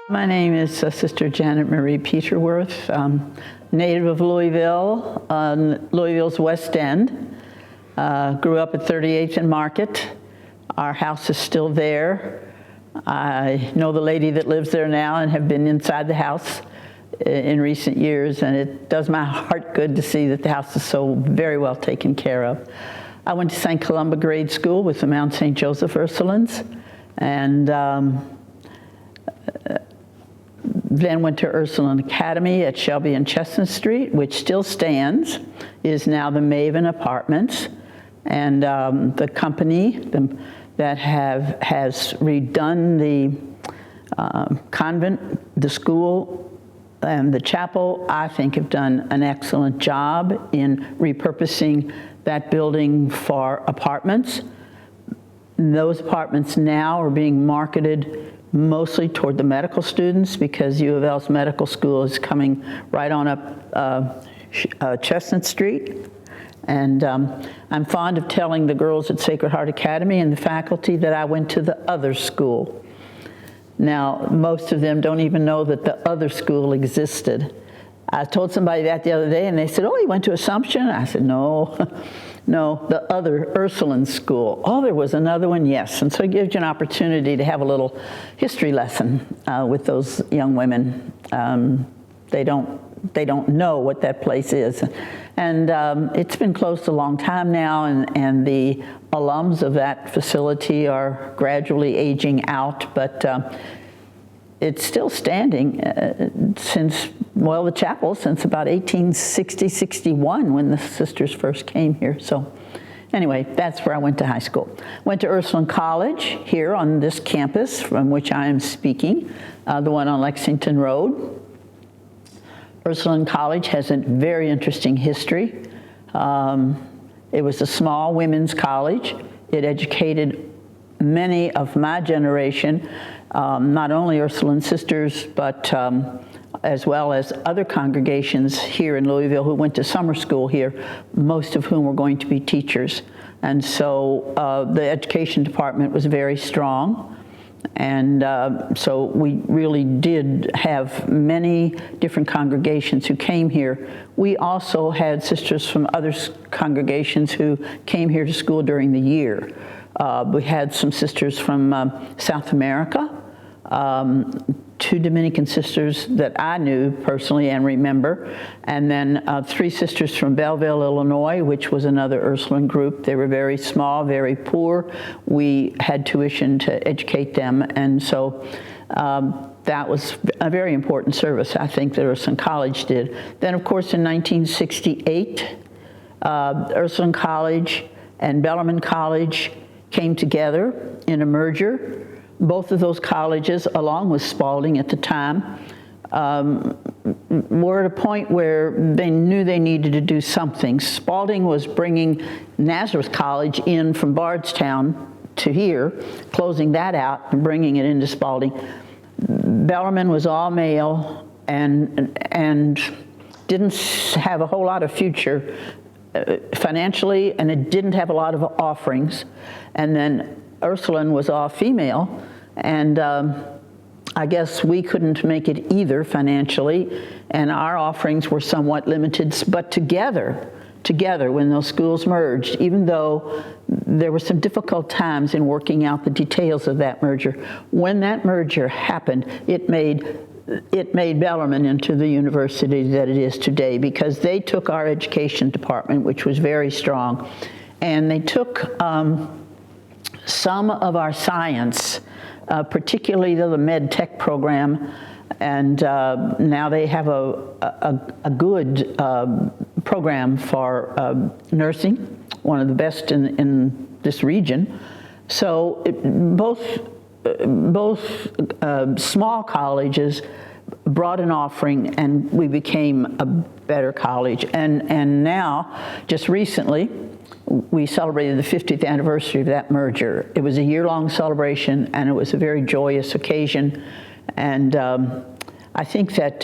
My name is Sister Janet Marie Peterworth, native of Louisville, Louisville's West End. Grew up at 38th and Market. Our house is still there. I know the lady that lives there now and have been inside the house in recent years, and it does my heart good to see that the house is so very well taken care of. I went to St. Columba Grade School with the Mount St. Joseph Ursulines, and then went to Ursuline Academy at Shelby and Chestnut Street, which still stands, is now the Maven Apartments. And the company that has redone the convent, the school, and the chapel, I think have done an excellent job in repurposing that building for apartments. Those apartments now are being marketed mostly toward the medical students because U of L's medical school is coming right on up Chestnut Street. And I'm fond of telling the girls at Sacred Heart Academy and the faculty that I went to the other school. Now, most of them don't even know that the other school existed. I told somebody that the other day, and they said, "Oh, you went to Assumption?" I said, "No, no, the other Ursuline school." "Oh, there was another one?" "Yes." And so it gives you an opportunity to have a little history lesson with those young women. They don't know what that place is. And it's been closed a long time now, and the alums of that facility are gradually aging out, but it's still standing since, well, the chapel, since about 1860, 61, when the sisters first came here. So anyway, that's where I went to high school. Went to Ursuline College here on this campus from which I am speaking, the one on Lexington Road. Ursuline College has a very interesting history. It was a small women's college. It educated many of my generation, not only Ursuline sisters, but as well as other congregations here in Louisville who went to summer school here, most of whom were going to be teachers. And so the education department was very strong. And so we really did have many different congregations who came here. We also had sisters from other congregations who came here to school during the year. We had some sisters from South America, two Dominican sisters that I knew personally and remember, and then three sisters from Belleville, Illinois, which was another Ursuline group. They were very small, very poor. We had tuition to educate them, and so that was a very important service, I think, that Ursuline College did. Then, of course, in 1968, Ursuline College and Bellarmine College came together in a merger. Both of those colleges, along with Spalding at the time, were at a point where they knew they needed to do something. Spalding was bringing Nazareth College in from Bardstown to here, closing that out and bringing it into Spalding. Bellarmine was all male and didn't have a whole lot of future financially, and it didn't have a lot of offerings. And then Ursuline was all female, and I guess we couldn't make it either financially, and our offerings were somewhat limited. But together, when those schools merged, even though there were some difficult times in working out the details of that merger, when that merger happened, it made Bellarmine into the university that it is today, because they took our education department, which was very strong, and they took some of our science, particularly the med tech program, and now they have a good program for nursing, one of the best in this region. So both small colleges brought an offering, and we became a better college. And now, just recently, we celebrated the 50th anniversary of that merger. It was a year-long celebration, and it was a very joyous occasion. And I think that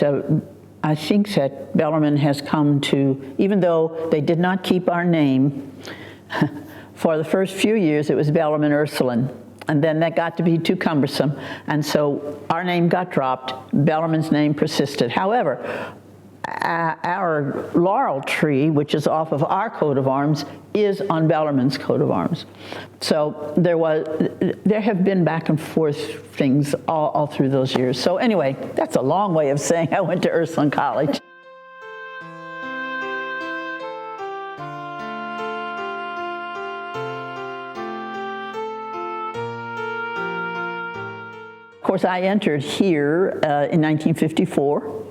Bellarmine has come to, even though they did not keep our name, for the first few years it was Bellarmine Ursuline. And then that got to be too cumbersome, and so our name got dropped. Bellarmine's name persisted. However, our laurel tree, which is off of our coat of arms, is on Bellarmine's coat of arms. So there have been back and forth things all through those years. So anyway, that's a long way of saying I went to Ursuline College. Of course, I entered here in 1954.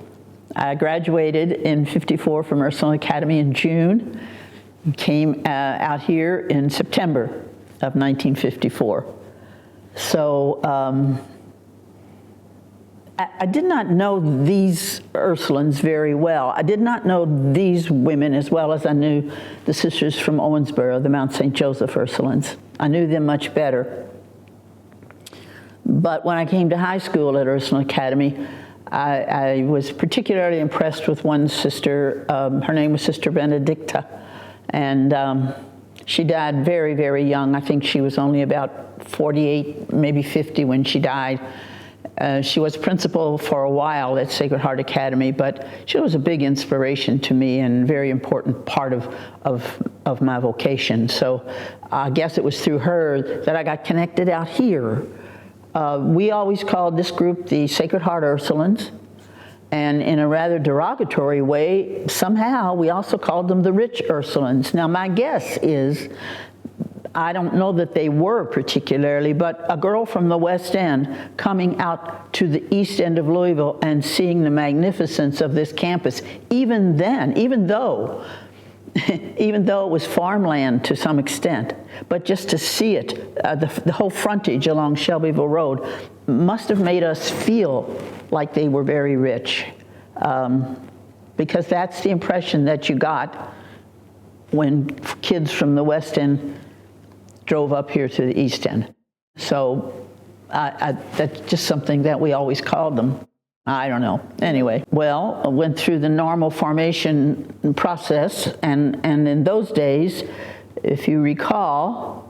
I graduated in 54 from Ursuline Academy in June, came out here in September of 1954. So I did not know these Ursulines very well. I did not know these women as well as I knew the sisters from Owensboro, the Mount St. Joseph Ursulines. I knew them much better. But when I came to high school at Ursuline Academy, I was particularly impressed with one sister. Her name was Sister Benedicta, and she died very, very young. I think she was only about 48, maybe 50 when she died. She was principal for a while at Sacred Heart Academy, but she was a big inspiration to me and very important part of my vocation. So I guess it was through her that I got connected out here. We always called this group the Sacred Heart Ursulines, and in a rather derogatory way, somehow we also called them the Rich Ursulines. Now my guess is, I don't know that they were particularly, but a girl from the West End coming out to the East End of Louisville and seeing the magnificence of this campus, even then, even though it was farmland to some extent, but just to see it, the whole frontage along Shelbyville Road must have made us feel like they were very rich, because that's the impression that you got when kids from the West End drove up here to the East End. So that's just something that we always called them. I don't know. Anyway, well, I went through the normal formation process, and in those days, if you recall,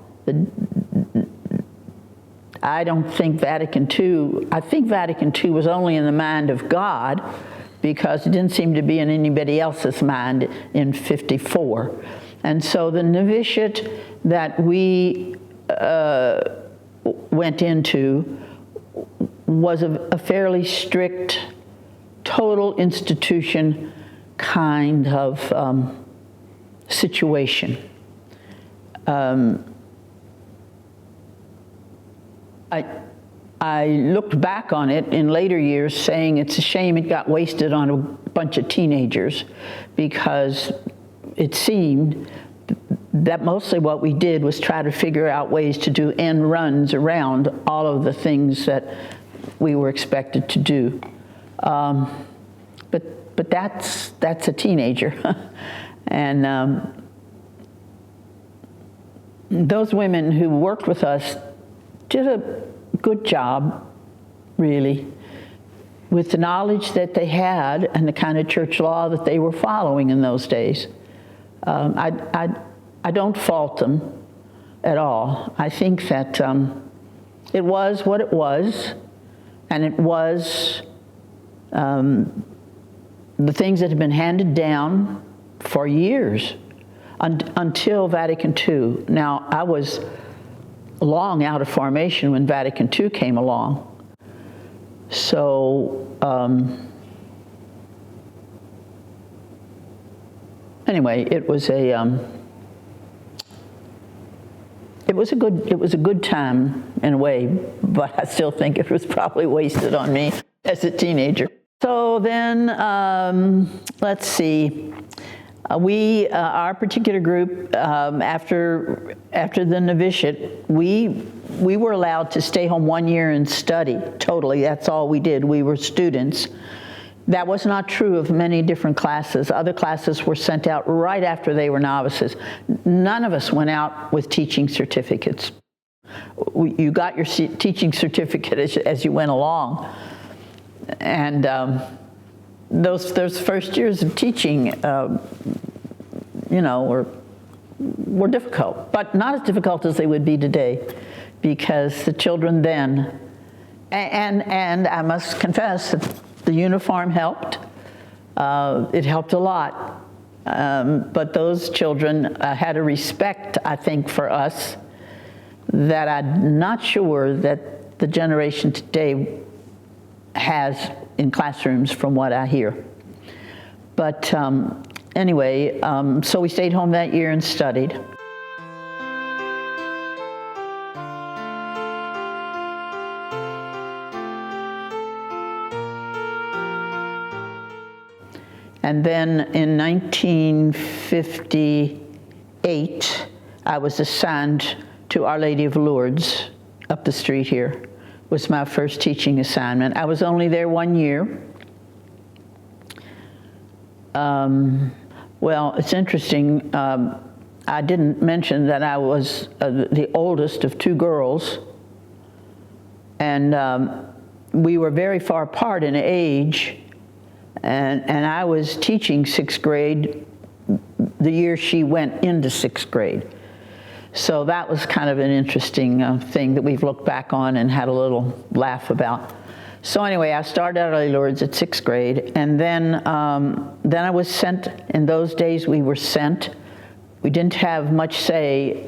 I don't think Vatican II, I think Vatican II was only in the mind of God, because it didn't seem to be in anybody else's mind in 54. And so the novitiate that we went into was a fairly strict, total institution kind of situation. I looked back on it in later years saying it's a shame it got wasted on a bunch of teenagers, because it seemed that mostly what we did was try to figure out ways to do end runs around all of the things that we were expected to do. But that's a teenager. And those women who worked with us did a good job, really, with the knowledge that they had and the kind of church law that they were following in those days. I don't fault them at all. I think that it was what it was, and it was the things that had been handed down for years until Vatican II. Now, I was long out of formation when Vatican II came along. So anyway, it was a good time in a way, but I still think it was probably wasted on me as a teenager. So then, let's see. Our particular group, after the novitiate, we were allowed to stay home 1 year and study totally. That's all we did. We were students. That was not true of many different classes. Other classes were sent out right after they were novices. None of us went out with teaching certificates. You got your teaching certificate as you went along. And those first years of teaching, were were difficult, but not as difficult as they would be today, because the children then, and I must confess that the uniform helped. It helped a lot. But those children had a respect, I think, for us that I'm not sure that the generation today has in classrooms, from what I hear. But anyway, so we stayed home that year and studied. And then in 1958, I was assigned to Our Lady of Lourdes up the street here. Was my first teaching assignment. I was only there 1 year. Well, it's interesting. I didn't mention that I was the oldest of 2 girls, and we were very far apart in age. And I was teaching 6th grade the year she went into 6th grade. So that was kind of an interesting thing that we've looked back on and had a little laugh about. So anyway, I started at Our Lady of Lourdes at 6th grade, and then I was sent. In those days, we were sent. We didn't have much say,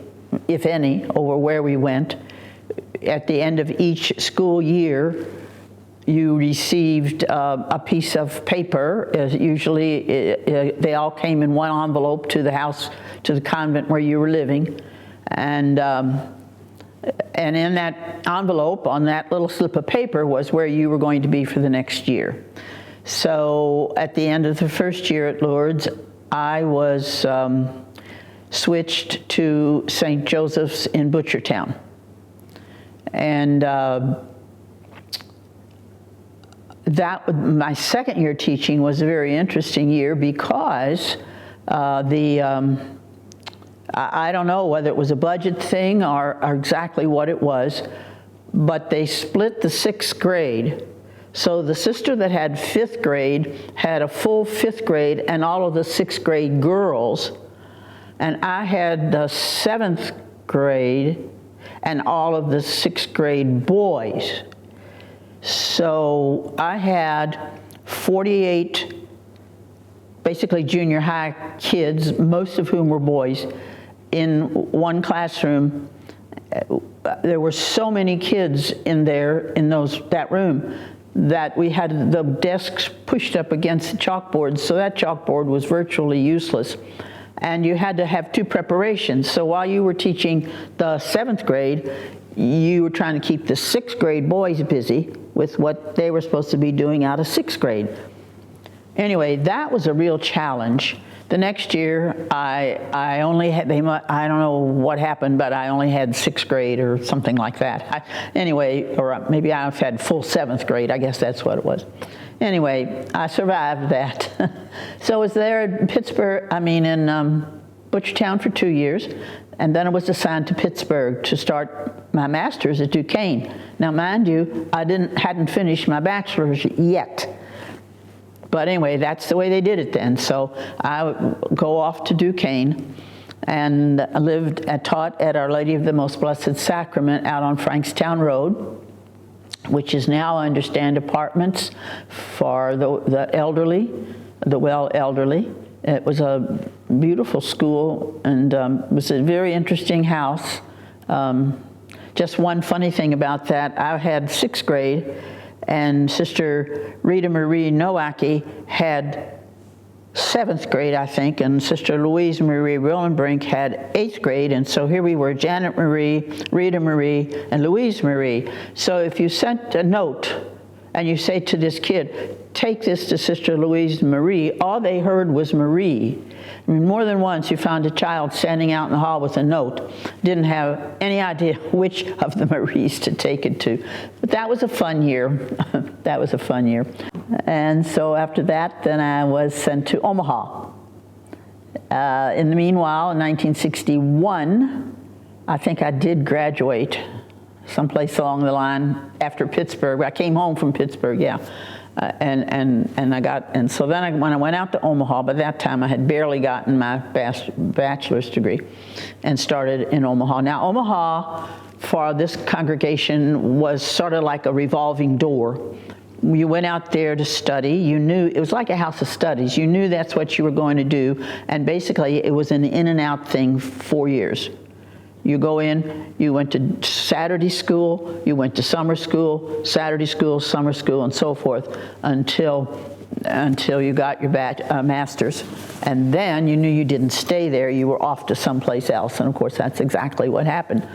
if any, over where we went. At the end of each school year, you received a piece of paper. Usually, they all came in one envelope to the house, to the convent where you were living. And in that envelope, on that little slip of paper, was where you were going to be for the next year. So at the end of the first year at Lourdes, I was switched to St. Joseph's in Butchertown. And my second year teaching was a very interesting year, because I don't know whether it was a budget thing or exactly what it was, but they split the 6th grade. So the sister that had 5th grade had a full 5th grade and all of the 6th grade girls, and I had the 7th grade and all of the 6th grade boys. So I had 48 basically junior high kids, most of whom were boys, in one classroom. There were so many kids in there, in that room, that we had the desks pushed up against the chalkboards, so that chalkboard was virtually useless. And you had to have 2 preparations. So while you were teaching the 7th grade, you were trying to keep the 6th grade boys busy with what they were supposed to be doing out of 6th grade. Anyway, that was a real challenge. The next year, I only had, I don't know what happened, but I only had 6th grade or something like that. Anyway, or maybe I had full 7th grade. I guess that's what it was. Anyway, I survived that. So I was there in Pittsburgh, in Butchertown for 2 years, and then I was assigned to Pittsburgh to start my master's at Duquesne. Now, mind you, I hadn't finished my bachelor's yet. But anyway, that's the way they did it then. So I would go off to Duquesne, and I taught at Our Lady of the Most Blessed Sacrament out on Frankstown Road, which is now, I understand, apartments for the elderly, the well elderly. It was a beautiful school, and it was a very interesting house. Just one funny thing about that, I had 6th grade, and Sister Rita Marie Nowacki had 7th grade, I think, and Sister Louise Marie Willenbrink had 8th grade, and so here we were, Janet Marie, Rita Marie, and Louise Marie. So if you sent a note and you say to this kid, take this to Sister Louise Marie, all they heard was Marie. More than once you found a child standing out in the hall with a note, didn't have any idea which of the Maries to take it to. But that was a fun year. That was a fun year. And so after that, then I was sent to Omaha. In the meanwhile, in 1961, I think I did graduate someplace along the line after Pittsburgh. I came home from Pittsburgh, yeah. And so then when I went out to Omaha, by that time I had barely gotten my bachelor's degree and started in Omaha. Now Omaha for this congregation was sort of like a revolving door. You went out there to study. You knew it was like a house of studies. You knew that's what you were going to do, and basically it was an in and out thing 4 years. You go in, you went to Saturday school, you went to summer school, Saturday school, summer school, and so forth until you got your master's. And then you knew you didn't stay there, you were off to someplace else. And of course, that's exactly what happened.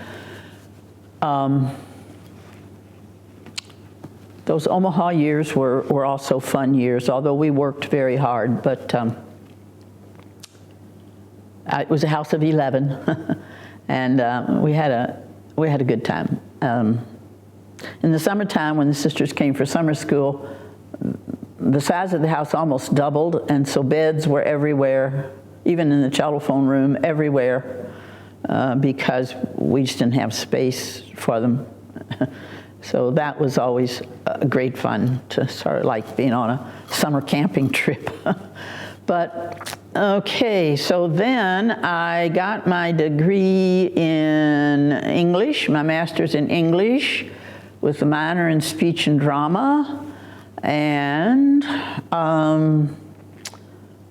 Those Omaha years were also fun years, although we worked very hard, but it was a house of 11. And we had a good time. In the summertime, when the sisters came for summer school, the size of the house almost doubled, and so beds were everywhere, even in the telephone room, everywhere, because we just didn't have space for them. So that was always great fun, to sort of like being on a summer camping trip. But okay, so then I got my degree in English, my master's in English, with a minor in speech and drama, and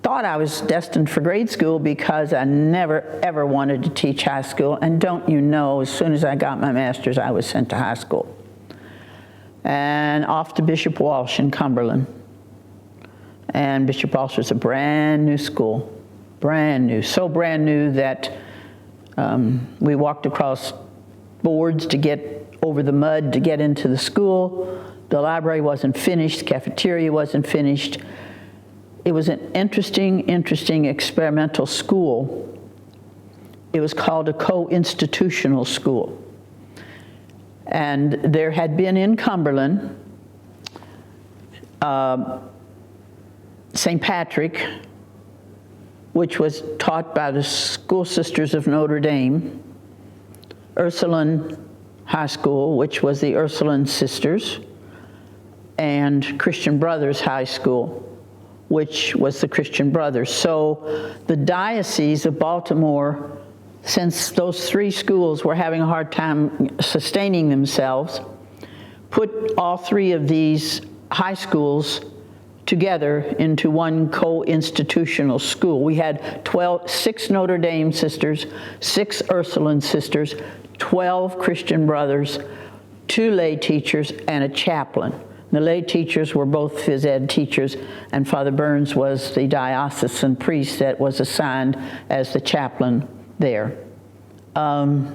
thought I was destined for grade school because I never ever wanted to teach high school. And don't you know, as soon as I got my master's, I was sent to high school. And off to Bishop Walsh in Cumberland. And Bishop Walsh was a brand new school, brand new, so brand new that we walked across boards to get over the mud to get into the school. The library wasn't finished, the cafeteria wasn't finished. It was an interesting experimental school. It was called a co-institutional school. And there had been in Cumberland, St. Patrick, which was taught by the School Sisters of Notre Dame, Ursuline High School, which was the Ursuline Sisters, and Christian Brothers High School, which was the Christian Brothers. So the Diocese of Baltimore, since those three schools were having a hard time sustaining themselves, put all three of these high schools together into one co-institutional school. We had 6 Notre Dame sisters, 6 Ursuline sisters, 12 Christian Brothers, 2 lay teachers, and a chaplain. The lay teachers were both phys ed teachers, and Father Burns was the diocesan priest that was assigned as the chaplain there. The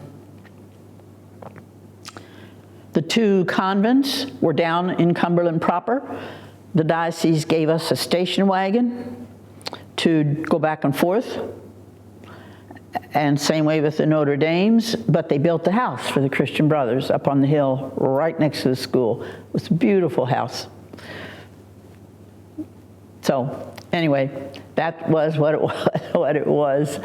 2 convents were down in Cumberland proper. The diocese gave us a station wagon to go back and forth, and same way with the Notre Dames, but they built the house for the Christian Brothers up on the hill right next to the school. It was a beautiful house. So anyway, that was what it was.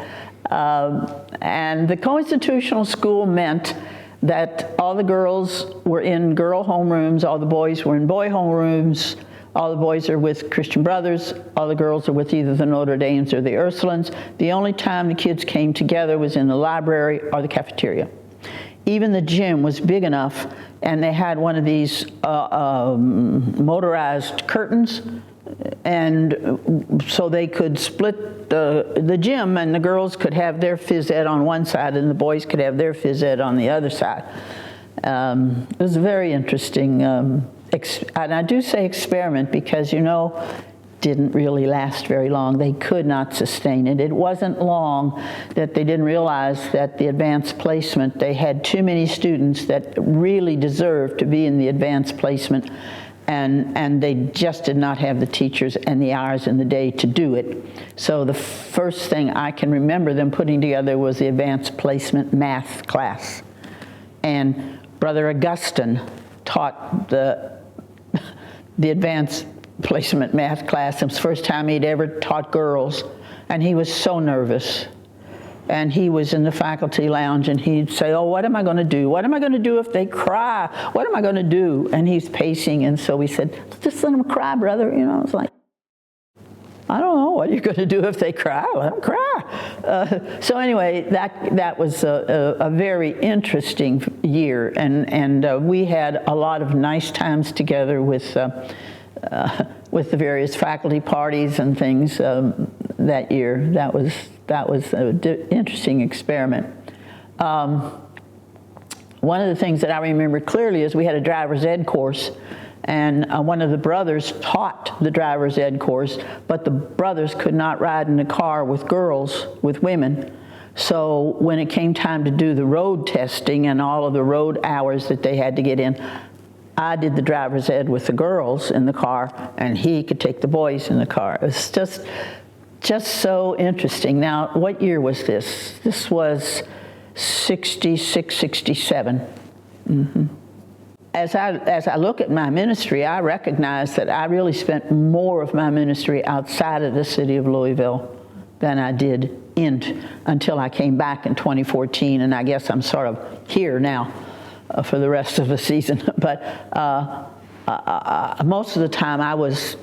And the co-institutional school meant that all the girls were in girl homerooms, all the boys were in boy homerooms, all the boys are with Christian Brothers, all the girls are with either the Notre Dames or the Ursulines. The only time the kids came together was in the library or the cafeteria. Even the gym was big enough, and they had one of these motorized curtains, and so they could split the gym, and the girls could have their phys ed on one side and the boys could have their phys ed on the other side. It was very interesting, and I do say experiment because, didn't really last very long. They could not sustain it. It wasn't long that they didn't realize that the advanced placement, they had too many students that really deserved to be in the advanced placement, and they just did not have the teachers and the hours in the day to do it. So the first thing I can remember them putting together was the advanced placement math class. And Brother Augustine taught the advanced placement math class. It was the first time he'd ever taught girls, and he was so nervous. And he was in the faculty lounge, and he'd say, oh, what am I going to do? What am I going to do if they cry? What am I going to do? And he's pacing, and so we said, just let them cry, brother. You know, it's like, I don't know, what are you going to do if they cry? Let them cry. So anyway, that was a very interesting year, and we had a lot of nice times together with the various faculty parties and things that year. That was an interesting experiment. One of the things that I remember clearly is we had a driver's ed course, and one of the brothers taught the driver's ed course, but the brothers could not ride in the car with girls, with women. So when it came time to do the road testing and all of the road hours that they had to get in, I did the driver's ed with the girls in the car, and he could take the boys in the car. It was just so interesting. Now, what year was this? This was 66, 67. Mm-hmm. As I look at my ministry, I recognize that I really spent more of my ministry outside of the city of Louisville than I did until I came back in 2014, and I guess I'm sort of here now for the rest of the season. But most of the time I was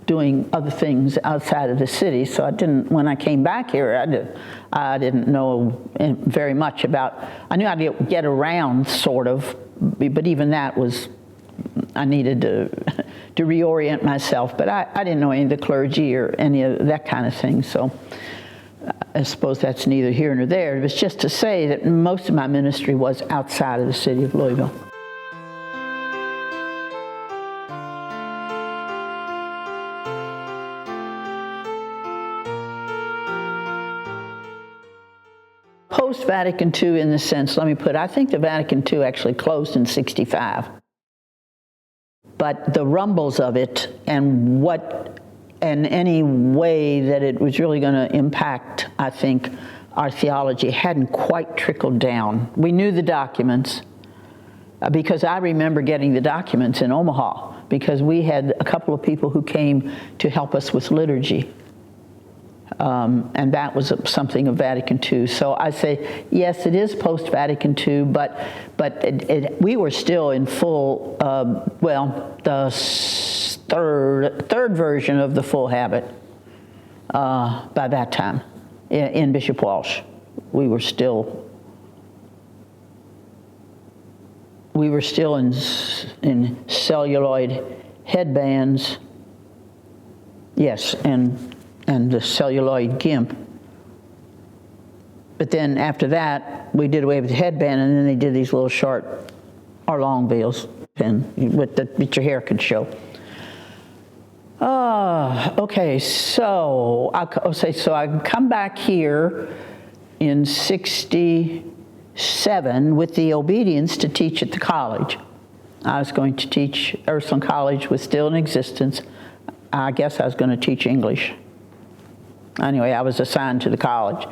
doing other things outside of the city, so when I came back here, I didn't know very much about, I knew how to get around, sort of, but even that was, I needed to reorient myself, but I didn't know any of the clergy or any of that kind of thing, so I suppose that's neither here nor there. It was just to say that most of my ministry was outside of the city of Louisville. Post-Vatican II, in the sense, I think the Vatican II actually closed in 65. But the rumbles of it and any way that it was really going to impact, I think, our theology hadn't quite trickled down. We knew the documents, because I remember getting the documents in Omaha, because we had a couple of people who came to help us with liturgy. And that was something of Vatican II. So I say, yes, it is post-Vatican II, but we were still in full, the third version of the full habit by that time in Bishop Walsh. We were still in celluloid headbands, yes, and the celluloid gimp. But then after that, we did away with the headband, and then they did these little short or long veils, and that your hair could show. Okay, so I come back here in 67 with the obedience to teach at the college. I was going to teach, Ursuline College was still in existence. I guess I was going to teach English. Anyway, I was assigned to the college.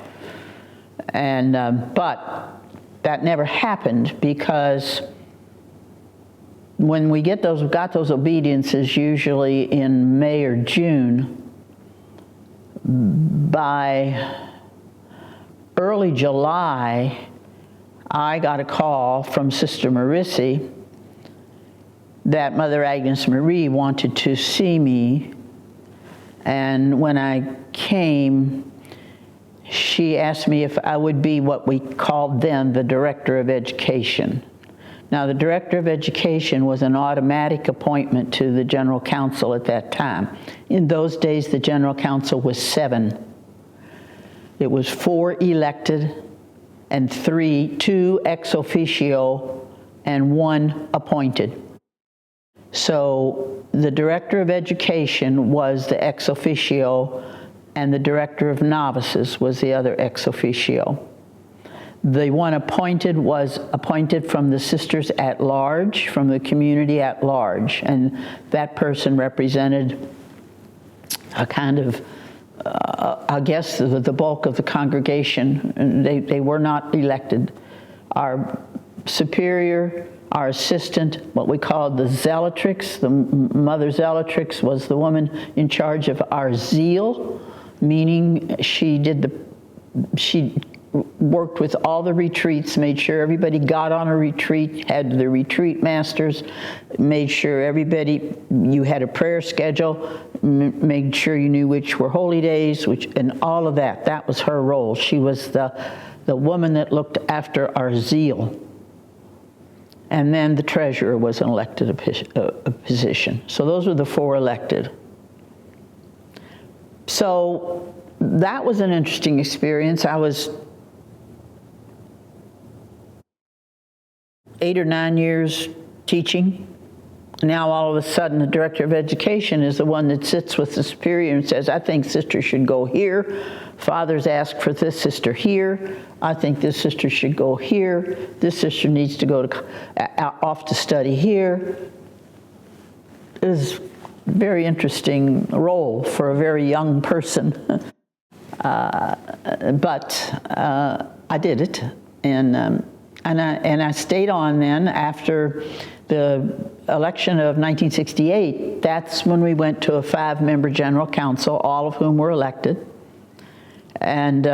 And but that never happened, because when we got those obediences usually in May or June, by early July, I got a call from Sister Marissi that Mother Agnes Marie wanted to see me. And when I came, she asked me if I would be what we called then the Director of Education. Now, the Director of Education was an automatic appointment to the General Council at that time. In those days, the General Council was 7. It was 4 elected and 2 ex officio and 1 appointed. So the Director of Education was the ex officio, and the Director of Novices was the other ex officio. The one appointed was appointed from the Sisters at Large, from the community at large, and that person represented a kind of, I guess, the bulk of the congregation. They were not elected. Our superior, our assistant, what we called the zealotrix, the Mother Zealotrix, was the woman in charge of our zeal, meaning she worked with all the retreats, made sure everybody got on a retreat, had the retreat masters, made sure everybody, you had a prayer schedule, made sure you knew which were holy days, and all of that. That was her role. She was the woman that looked after our zeal. And then the treasurer was an elected a position. So those were the 4 elected. So that was an interesting experience. I was 8 or 9 years teaching. Now all of a sudden the director of education is the one that sits with the superior and says, I think sister should go here. Fathers ask for this sister here. I think this sister should go here. This sister needs to go off to study here. It was a very interesting role for a very young person. But I did it, and I stayed on then after the election of 1968. That's when we went to a 5-member general council, all of whom were elected. And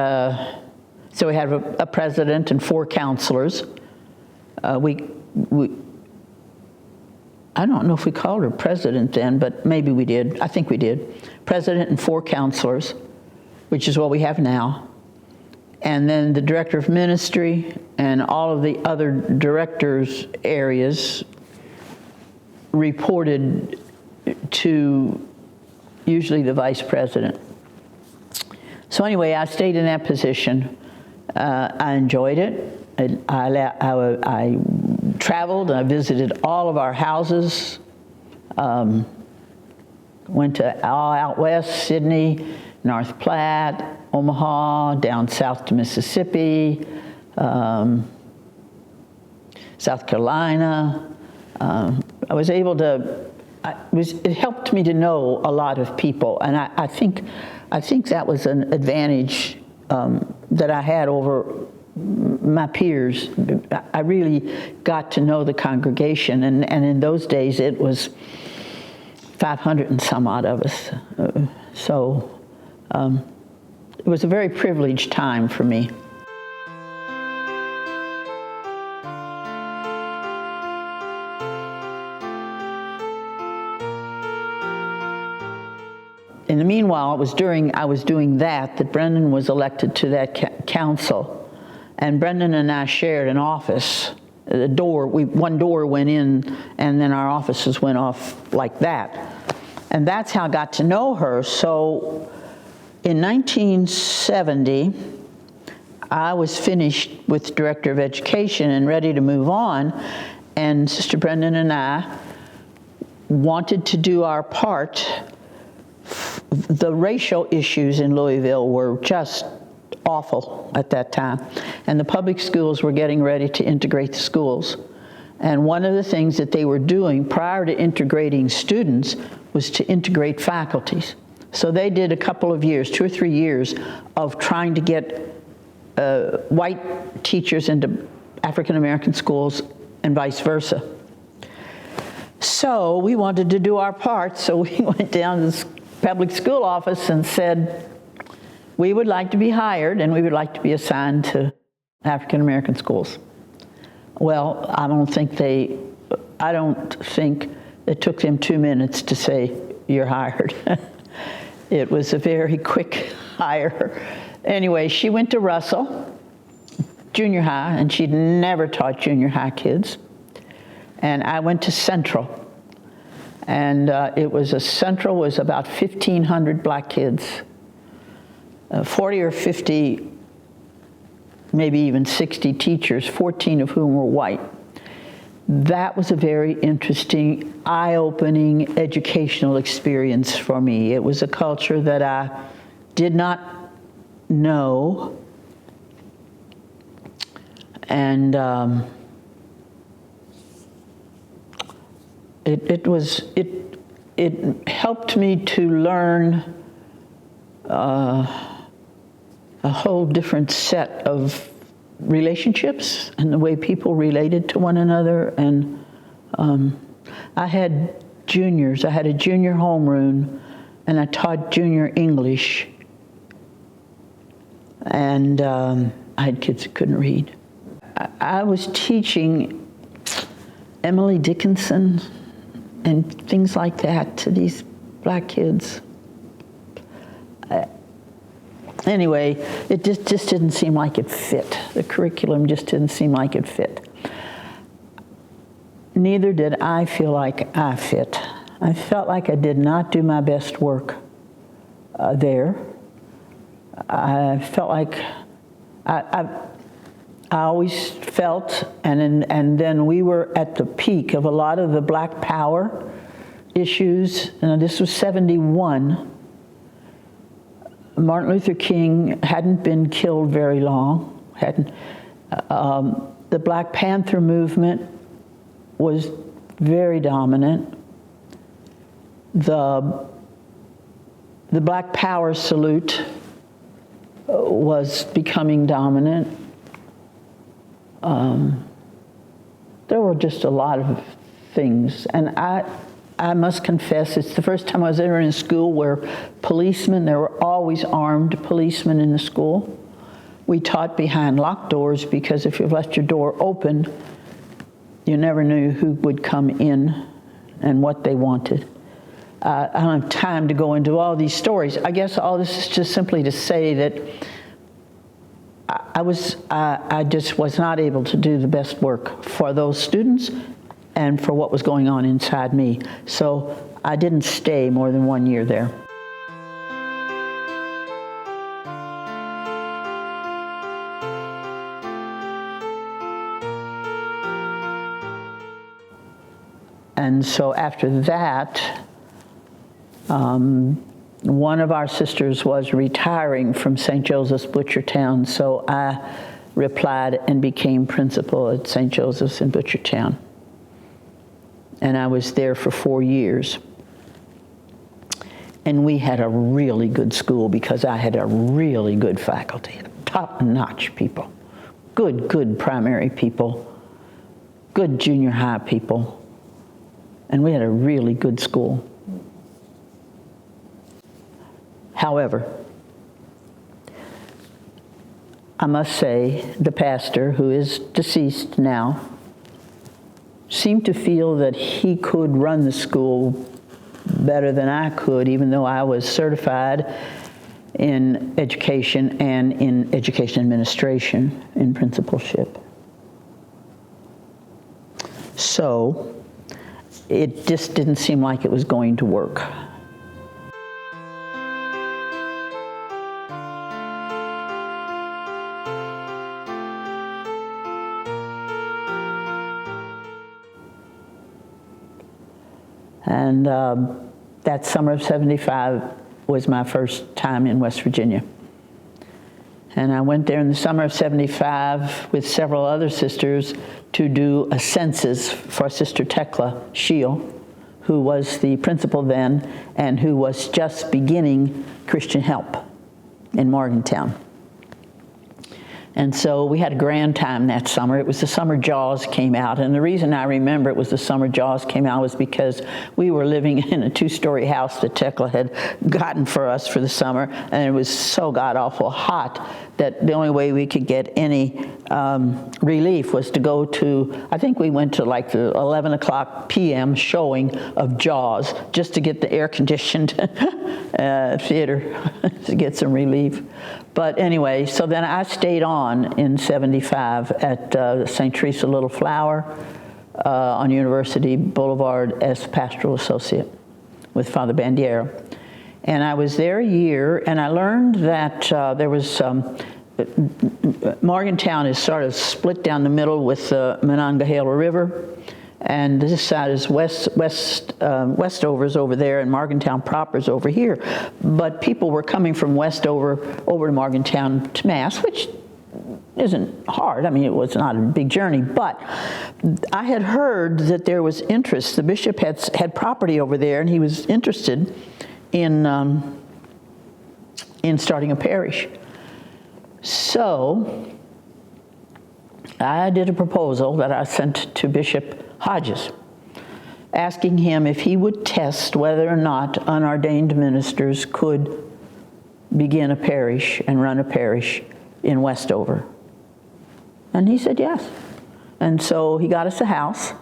so we had a president and 4 counselors. I don't know if we called her president then, but maybe we did. I think we did. President and 4 counselors, which is what we have now. And then the director of ministry and all of the other directors' areas reported to usually the vice president. So anyway, I stayed in that position. I enjoyed it. I traveled, I visited all of our houses, went to all out west, Sydney, North Platte, Omaha, down south to Mississippi, South Carolina. I was able to, it helped me to know a lot of people, and I think that was an advantage that I had over my peers. I really got to know the congregation, and in those days it was 500 and some odd of us. So it was a very privileged time for me. In the meanwhile, I was doing that Brendan was elected to that council, and Brendan and I shared an office. The door, one door went in, and then our offices went off like that. And that's how I got to know her. So in 1970, I was finished with Director of Education and ready to move on, and Sister Brendan and I wanted to do our part. The racial issues in Louisville were just awful at that time, and the public schools were getting ready to integrate the schools. And one of the things that they were doing prior to integrating students was to integrate faculties. So they did a couple of years, 2 or 3 years, of trying to get white teachers into African American schools and vice versa. So we wanted to do our part, so we went down to the public school office and said, we would like to be hired and we would like to be assigned to African American schools. Well, I don't think it took them 2 minutes to say, you're hired. It was a very quick hire. Anyway, she went to Russell Junior High, and she'd never taught junior high kids. And I went to Central. And Central was about 1,500 black kids, 40 or 50, maybe even 60 teachers, 14 of whom were white. That was a very interesting, eye-opening educational experience for me. It was a culture that I did not know, and it helped me to learn a whole different set of relationships and the way people related to one another. And I had juniors. I had a junior homeroom, and I taught junior English. And I had kids that couldn't read. I was teaching Emily Dickinson and things like that to these black kids. Anyway, it just didn't seem like it fit. The curriculum just didn't seem like it fit. Neither did I feel like I fit. I felt like I did not do my best work there. I felt like I always felt, and then we were at the peak of a lot of the Black Power issues. This was 71. Martin Luther King hadn't been killed very long. The Black Panther movement was very dominant. The Black Power salute was becoming dominant. There were just a lot of things, and I must confess, it's the first time I was ever in a school where there were always armed policemen in the school. We taught behind locked doors because if you left your door open, you never knew who would come in and what they wanted. I don't have time to go into all these stories. I guess all this is just simply to say that I just was not able to do the best work for those students and for what was going on inside me. So I didn't stay more than 1 year there. And so after that, one of our sisters was retiring from St. Joseph's Butchertown, so I replied and became principal at St. Joseph's in Butchertown. And I was there for 4 years. And we had a really good school because I had a really good faculty, top-notch people, good primary people, good junior high people. And we had a really good school. However, I must say the pastor, who is deceased now, seemed to feel that he could run the school better than I could, even though I was certified in education and in education administration, in principalship. So it just didn't seem like it was going to work. And that summer of 75 was my first time in West Virginia. And I went there in the summer of 75 with several other sisters to do a census for Sister Tekla Shiel, who was the principal then and who was just beginning Christian Help in Morgantown. And so we had a grand time that summer. It was the summer Jaws came out. And the reason I remember it was the summer Jaws came out was because we were living in a 2-story house that Tekla had gotten for us for the summer. And it was so god-awful hot that the only way we could get any relief was to go to, I think we went to like the 11 o'clock p.m. showing of Jaws just to get the air-conditioned theater to get some relief. But anyway, so then I stayed on in 75 at St. Teresa Little Flower on University Boulevard as pastoral associate with Father Bandiera. And I was there a year, and I learned that there was Morgantown is sort of split down the middle with the Monongahela River, and this side is Westover's over there, and Morgantown proper's over here. But people were coming from Westover over to Morgantown to Mass, which isn't hard. I mean, it was not a big journey, but I had heard that there was interest. The bishop had property over there, and he was interested in starting a parish. So I did a proposal that I sent to Bishop Hodges, asking him if he would test whether or not unordained ministers could begin a parish and run a parish in Westover. And he said yes. And so he got us a house.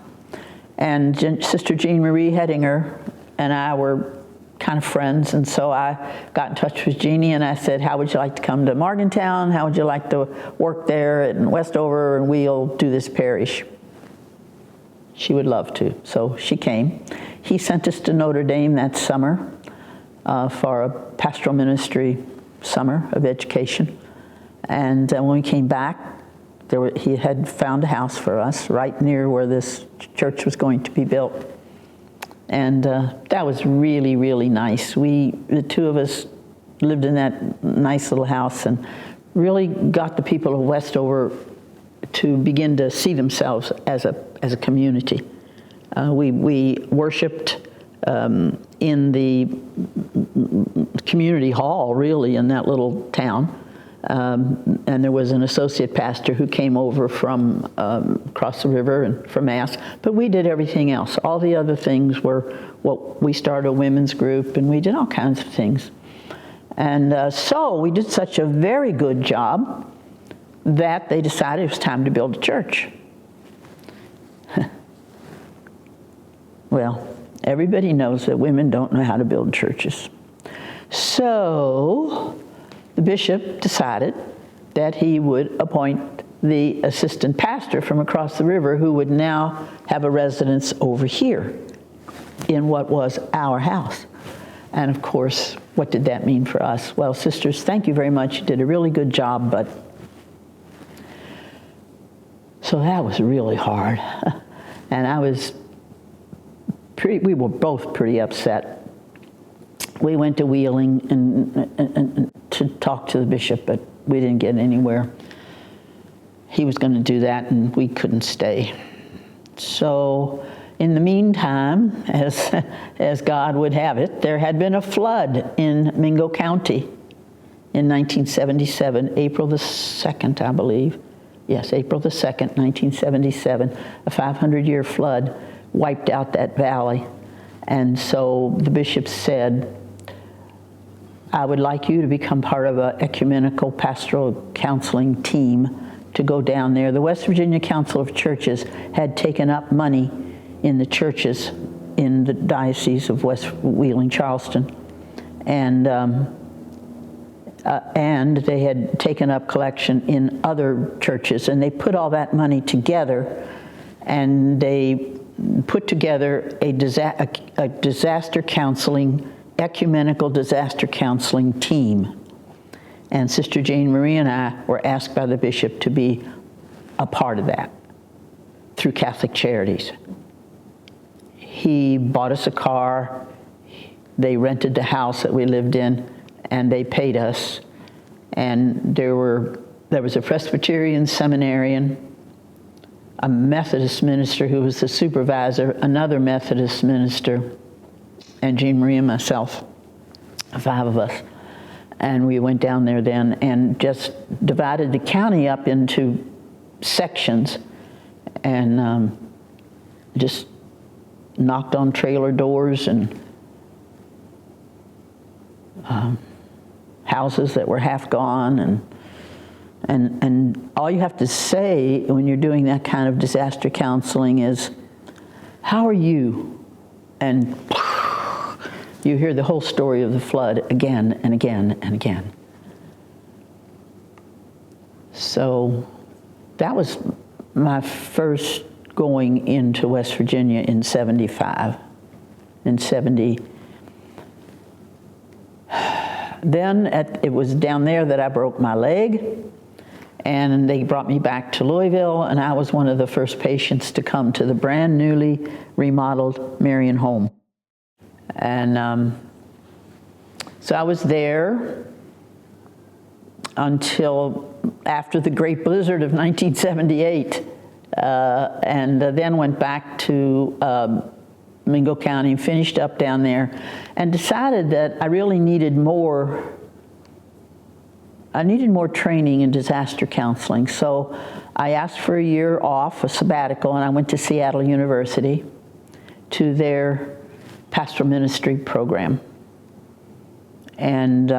And Sister Jean Marie Hedinger and I were kind of friends. And so I got in touch with Jeannie and I said, how would you like to come to Morgantown? How would you like to work there in Westover? And we'll do this parish. She would love to. So she came. He sent us to Notre Dame that summer for a pastoral ministry summer of education. And when we came back, he had found a house for us right near where this church was going to be built. And that was really, really nice. The two of us lived in that nice little house and really got the people of Westover to begin to see themselves as a community. We worshiped in the community hall, really, in that little town. And there was an associate pastor who came over from across the river and for Mass, but we did everything else. All the other things were we started a women's group, and we did all kinds of things. And so we did such a very good job that they decided it was time to build a church. Well, everybody knows that women don't know how to build churches. So the bishop decided that he would appoint the assistant pastor from across the river, who would now have a residence over here in what was our house. And of course, what did that mean for us? Well, sisters, thank you very much. You did a really good job, but so that was really hard. And we were both pretty upset. We went to Wheeling and to talk to the bishop, but we didn't get anywhere. He was going to do that, and we couldn't stay. So in the meantime, as God would have it, there had been a flood in Mingo County in 1977, April the 2nd, I believe. Yes, April the 2nd, 1977. A 500-year flood wiped out that valley. And so the bishop said, I would like you to become part of an ecumenical pastoral counseling team to go down there. The West Virginia Council of Churches had taken up money in the churches in the Diocese of West Wheeling, Charleston. And they had taken up collection in other churches. And they put all that money together, and they put together a disaster counseling, ecumenical disaster counseling team. And Sister Jane Marie and I were asked by the bishop to be a part of that through Catholic Charities. He bought us a car, they rented the house that we lived in, and they paid us. And there was a Presbyterian seminarian, a Methodist minister who was the supervisor, another Methodist minister, and Jean Marie and myself, 5 of us. And we went down there then and just divided the county up into sections and just knocked on trailer doors and houses that were half gone. And all you have to say when you're doing that kind of disaster counseling is, how are you? And you hear the whole story of the flood again and again and again. So that was my first going into West Virginia in 75. In 70. Then it was down there that I broke my leg, and they brought me back to Louisville, and I was one of the first patients to come to the brand newly remodeled Marian home. And so I was there until after the Great Blizzard of 1978, and then went back to Mingo County and finished up down there, and decided that I really needed more. I needed more training in disaster counseling. So I asked for a year off, a sabbatical, and I went to Seattle University to their pastoral ministry program. And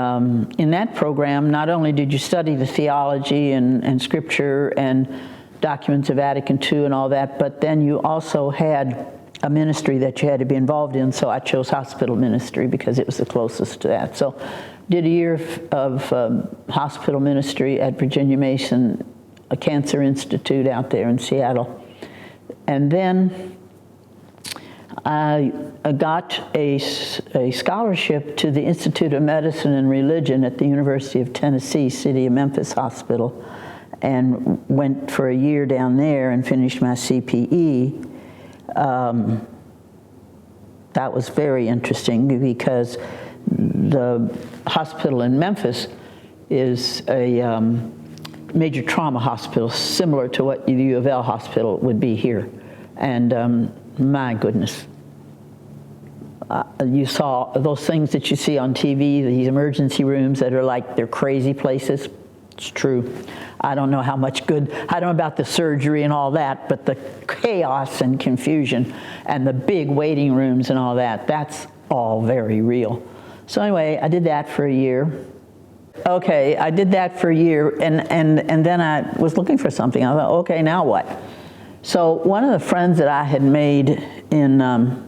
in that program, not only did you study the theology and scripture and documents of Vatican II and all that, but then you also had a ministry that you had to be involved in, so I chose hospital ministry because it was the closest to that. So did a year of hospital ministry at Virginia Mason, a cancer institute out there in Seattle. And then I got a scholarship to the Institute of Medicine and Religion at the University of Tennessee, City of Memphis Hospital, and went for a year down there and finished my CPE. That was very interesting because the hospital in Memphis is a major trauma hospital, similar to what the U of L hospital would be here. And my goodness, you saw those things that you see on TV, these emergency rooms that are like they're crazy places. It's true. I don't know how much good, I don't know about the surgery and all that, but the chaos and confusion and the big waiting rooms and all that, that's all very real. So anyway, I did that for a year. Okay, I did that for a year, and then I was looking for something. I thought, okay, now what? So one of the friends that I had made in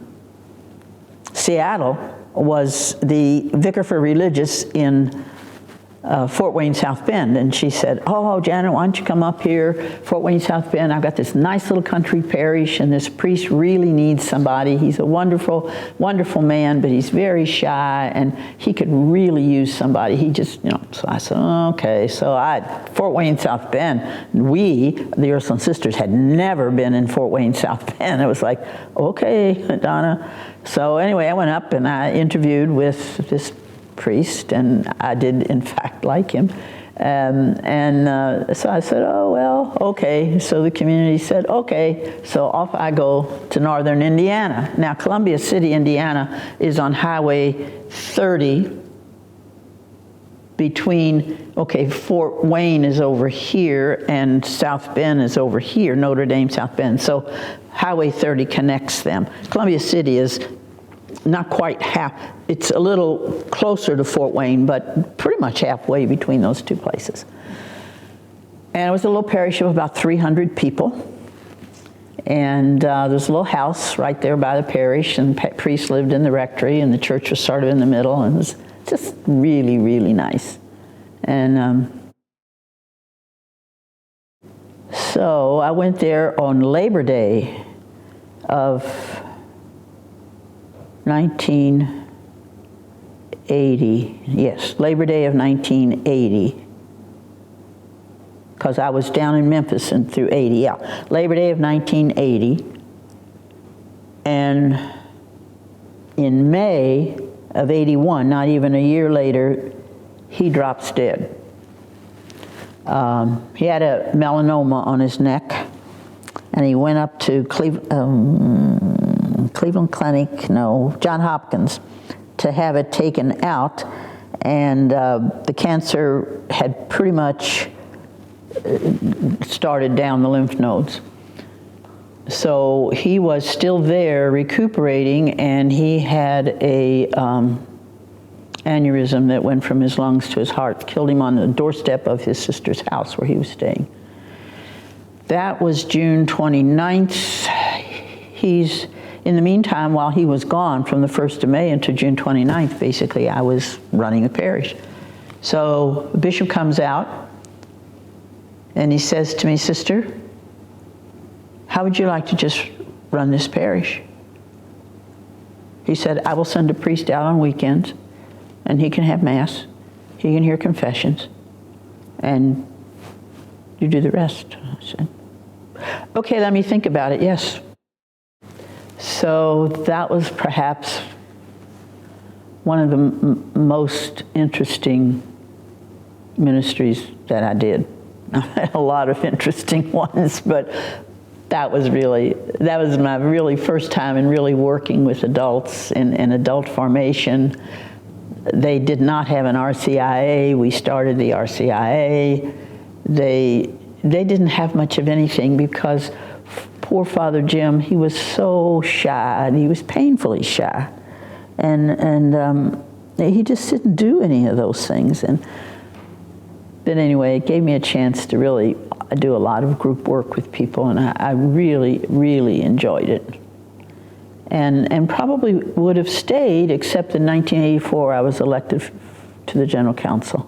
Seattle was the vicar for religious in Fort Wayne, South Bend, and she said, oh, Janet, why don't you come up here, Fort Wayne, South Bend. I've got this nice little country parish, and this priest really needs somebody. He's a wonderful, wonderful man, but he's very shy, and he could really use somebody. He just, so I said, okay. So Fort Wayne, South Bend, we, the Ursuline Sisters, had never been in Fort Wayne, South Bend. It was like, okay, Donna. So anyway, I went up and I interviewed with this priest, and I did in fact like him, so I said, oh well, okay. So the community said, okay. So off I go to northern Indiana. Now Columbia City, Indiana is on Highway 30 between, Fort Wayne is over here and South Bend is over here, Notre Dame, South Bend. So Highway 30 connects them. Columbia City is not quite half, it's a little closer to Fort Wayne, but pretty much halfway between those two places. And it was a little parish of about 300 people. And there's a little house right there by the parish, and the priest lived in the rectory, and the church was sort of in the middle, and it was just really, really nice. And so I went there on Labor Day of 1980, yes, Labor Day of 1980, because I was down in Memphis and through 80, yeah. Labor Day of 1980, and in May of 81, not even a year later, he drops dead. He had a melanoma on his neck, and he went up to Cleveland Clinic, no, Johns Hopkins, to have it taken out, and the cancer had pretty much started down the lymph nodes. So he was still there recuperating, and he had a aneurysm that went from his lungs to his heart, killed him on the doorstep of his sister's house where he was staying. That was June 29th. In the meantime, while he was gone from the 1st of May until June 29th, basically, I was running the parish. So the bishop comes out, and he says to me, sister, how would you like to just run this parish? He said, I will send a priest out on weekends, and he can have Mass, he can hear confessions, and you do the rest. I said, okay, let me think about it, yes. So that was perhaps one of the most interesting ministries that I did. I had a lot of interesting ones, but that was my really first time in really working with adults in adult formation. They did not have an RCIA. We started the RCIA. They didn't have much of anything because poor Father Jim, he was so shy, and he was painfully shy. And he just didn't do any of those things. But anyway, it gave me a chance to really I do a lot of group work with people, and I really, really enjoyed it. And probably would have stayed, except in 1984 I was elected to the General Council,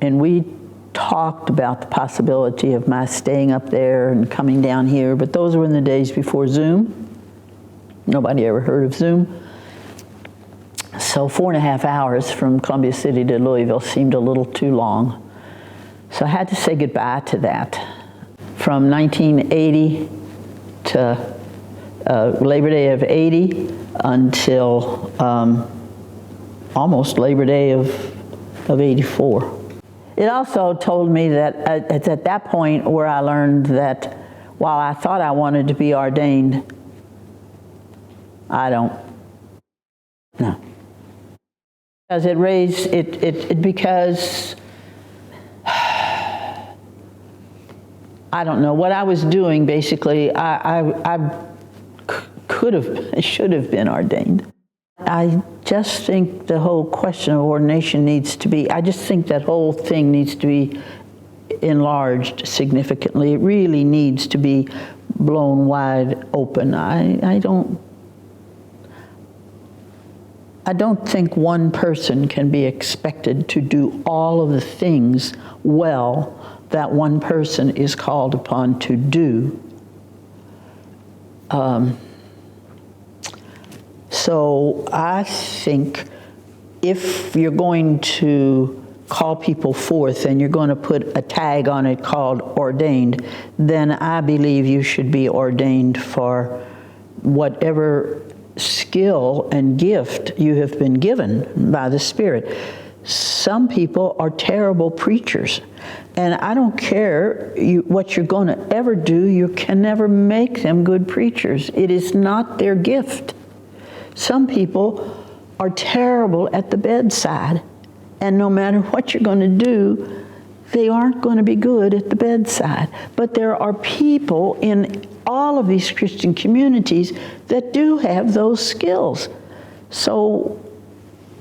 and we talked about the possibility of my staying up there and coming down here, but those were in the days before Zoom. Nobody ever heard of Zoom. So 4.5 hours from Columbia City to Louisville seemed a little too long. So I had to say goodbye to that. From 1980 to Labor Day of 80 until almost Labor Day of 84. It also told me that it's at that point where I learned that while I thought I wanted to be ordained, I don't. No. Because it raised, because I don't know, what I was doing basically, I should have been ordained. I just think the whole question of ordination needs to be, I just think that whole thing needs to be enlarged significantly. It really needs to be blown wide open. I don't think one person can be expected to do all of the things well that one person is called upon to do. So I think if you're going to call people forth and you're going to put a tag on it called ordained, then I believe you should be ordained for whatever skill and gift you have been given by the Spirit. Some people are terrible preachers, and I don't care what you're going to ever do, you can never make them good preachers. It is not their gift. Some people are terrible at the bedside, and no matter what you're going to do, they aren't going to be good at the bedside. But there are people in all of these Christian communities that do have those skills. So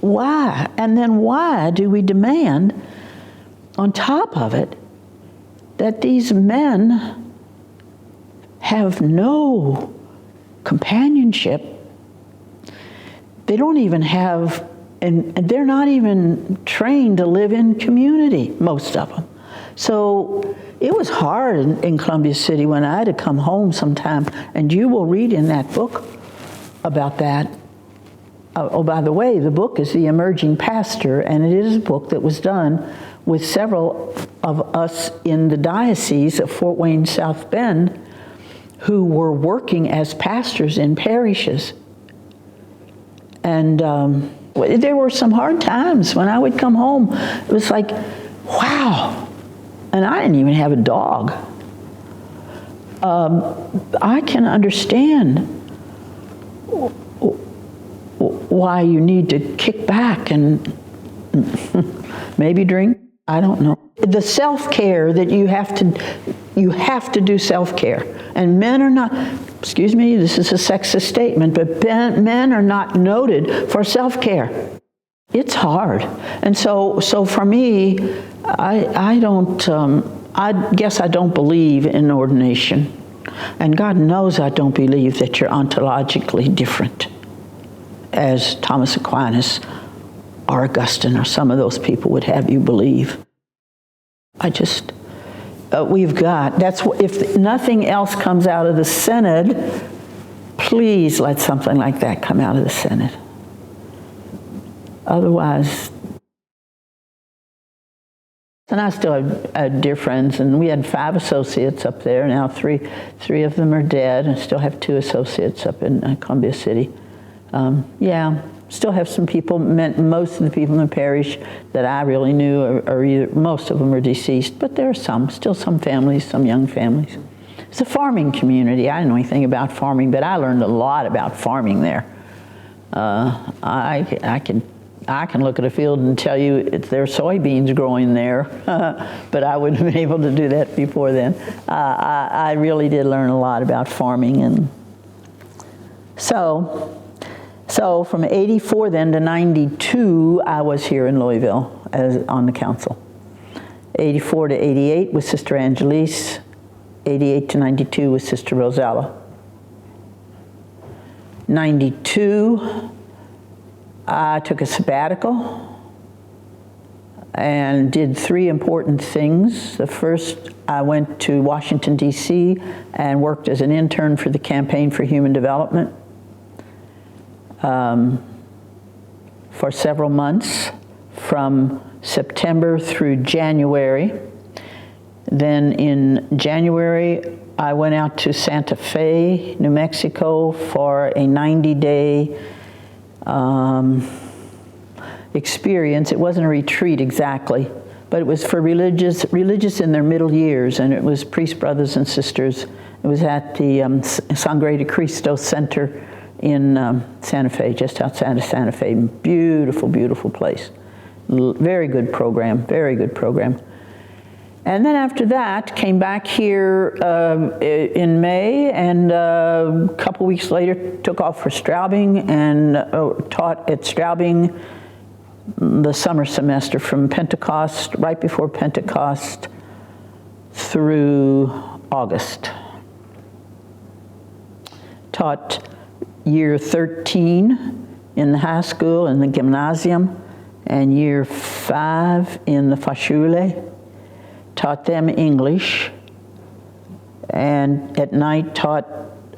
why? And then why do we demand, on top of it, that these men have no companionship? They don't even have, and they're not even trained to live in community, most of them. So it was hard in Columbia City when I had to come home sometime, and you will read in that book about that. Oh, by the way, the book is The Emerging Pastor, and it is a book that was done with several of us in the diocese of Fort Wayne, South Bend, who were working as pastors in parishes. And there were some hard times when I would come home. It was like, wow. And I didn't even have a dog. I can understand why you need to kick back and maybe drink. I don't know. The self-care that you have to do self-care. And men are not, excuse me, this is a sexist statement, but men are not noted for self-care. It's hard. And so for me, I guess I don't believe in ordination. And God knows I don't believe that you're ontologically different, as Thomas Aquinas or Augustine or some of those people would have you believe. If nothing else comes out of the Synod, please let something like that come out of the Synod. Otherwise, and I still have dear friends, and we had 5 associates up there. Now three of them are dead, and I still have 2 associates up in Columbia City. Still have some people. Most of the people in the parish that I really knew are either, most of them are deceased, but there are still some families, some young families. It's a farming community. I didn't know anything about farming, but I learned a lot about farming there. I can look at a field and tell you there are soybeans growing there, but I wouldn't have been able to do that before then. I really did learn a lot about farming, and so from 84 then to 92, I was here in Louisville on the council. 84 to 88 with Sister Angelise. 88 to 92 with Sister Rosella. 92, I took a sabbatical and did 3 important things. The first, I went to Washington, D.C. and worked as an intern for the Campaign for Human Development for several months, from September through January. Then in January, I went out to Santa Fe, New Mexico for a 90-day experience. It wasn't a retreat exactly, but it was for religious in their middle years, and it was priest brothers and sisters. It was at the Sangre de Cristo Center in Santa Fe, just outside of Santa Fe. Beautiful, beautiful place. Very good program, very good program. And then after that, came back here in May, and a couple weeks later took off for Straubing and taught at Straubing the summer semester from Pentecost, right before Pentecost, through August. Taught year 13 in the high school, in the gymnasium, and year 5 in the Fachschule. Taught them English, and at night taught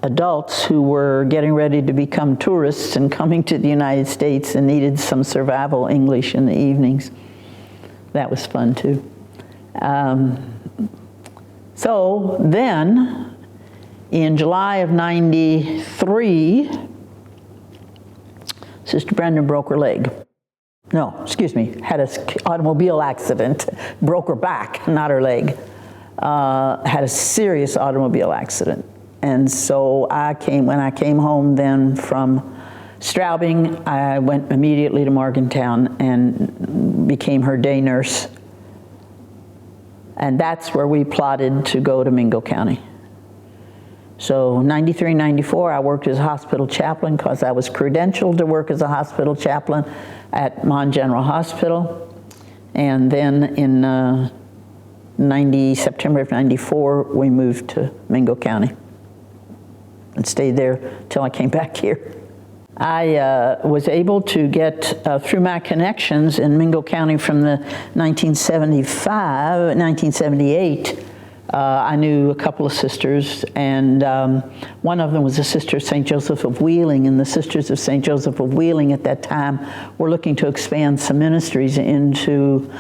adults who were getting ready to become tourists and coming to the United States and needed some survival English in the evenings. That was fun too. So then, in July of '93, Sister Brenda broke her leg. No, excuse me, had an automobile accident, broke her back, not her leg. Had a serious automobile accident. And so when I came home then from Straubing, I went immediately to Morgantown and became her day nurse. And that's where we plotted to go to Mingo County. So 93, 94, I worked as a hospital chaplain because I was credentialed to work as a hospital chaplain at Mon General Hospital. And then in September of 94, we moved to Mingo County and stayed there till I came back here. I was able to get, through my connections in Mingo County from the 1978, I knew a couple of sisters, and one of them was a sister of St. Joseph of Wheeling, and the Sisters of St. Joseph of Wheeling at that time were looking to expand some ministries into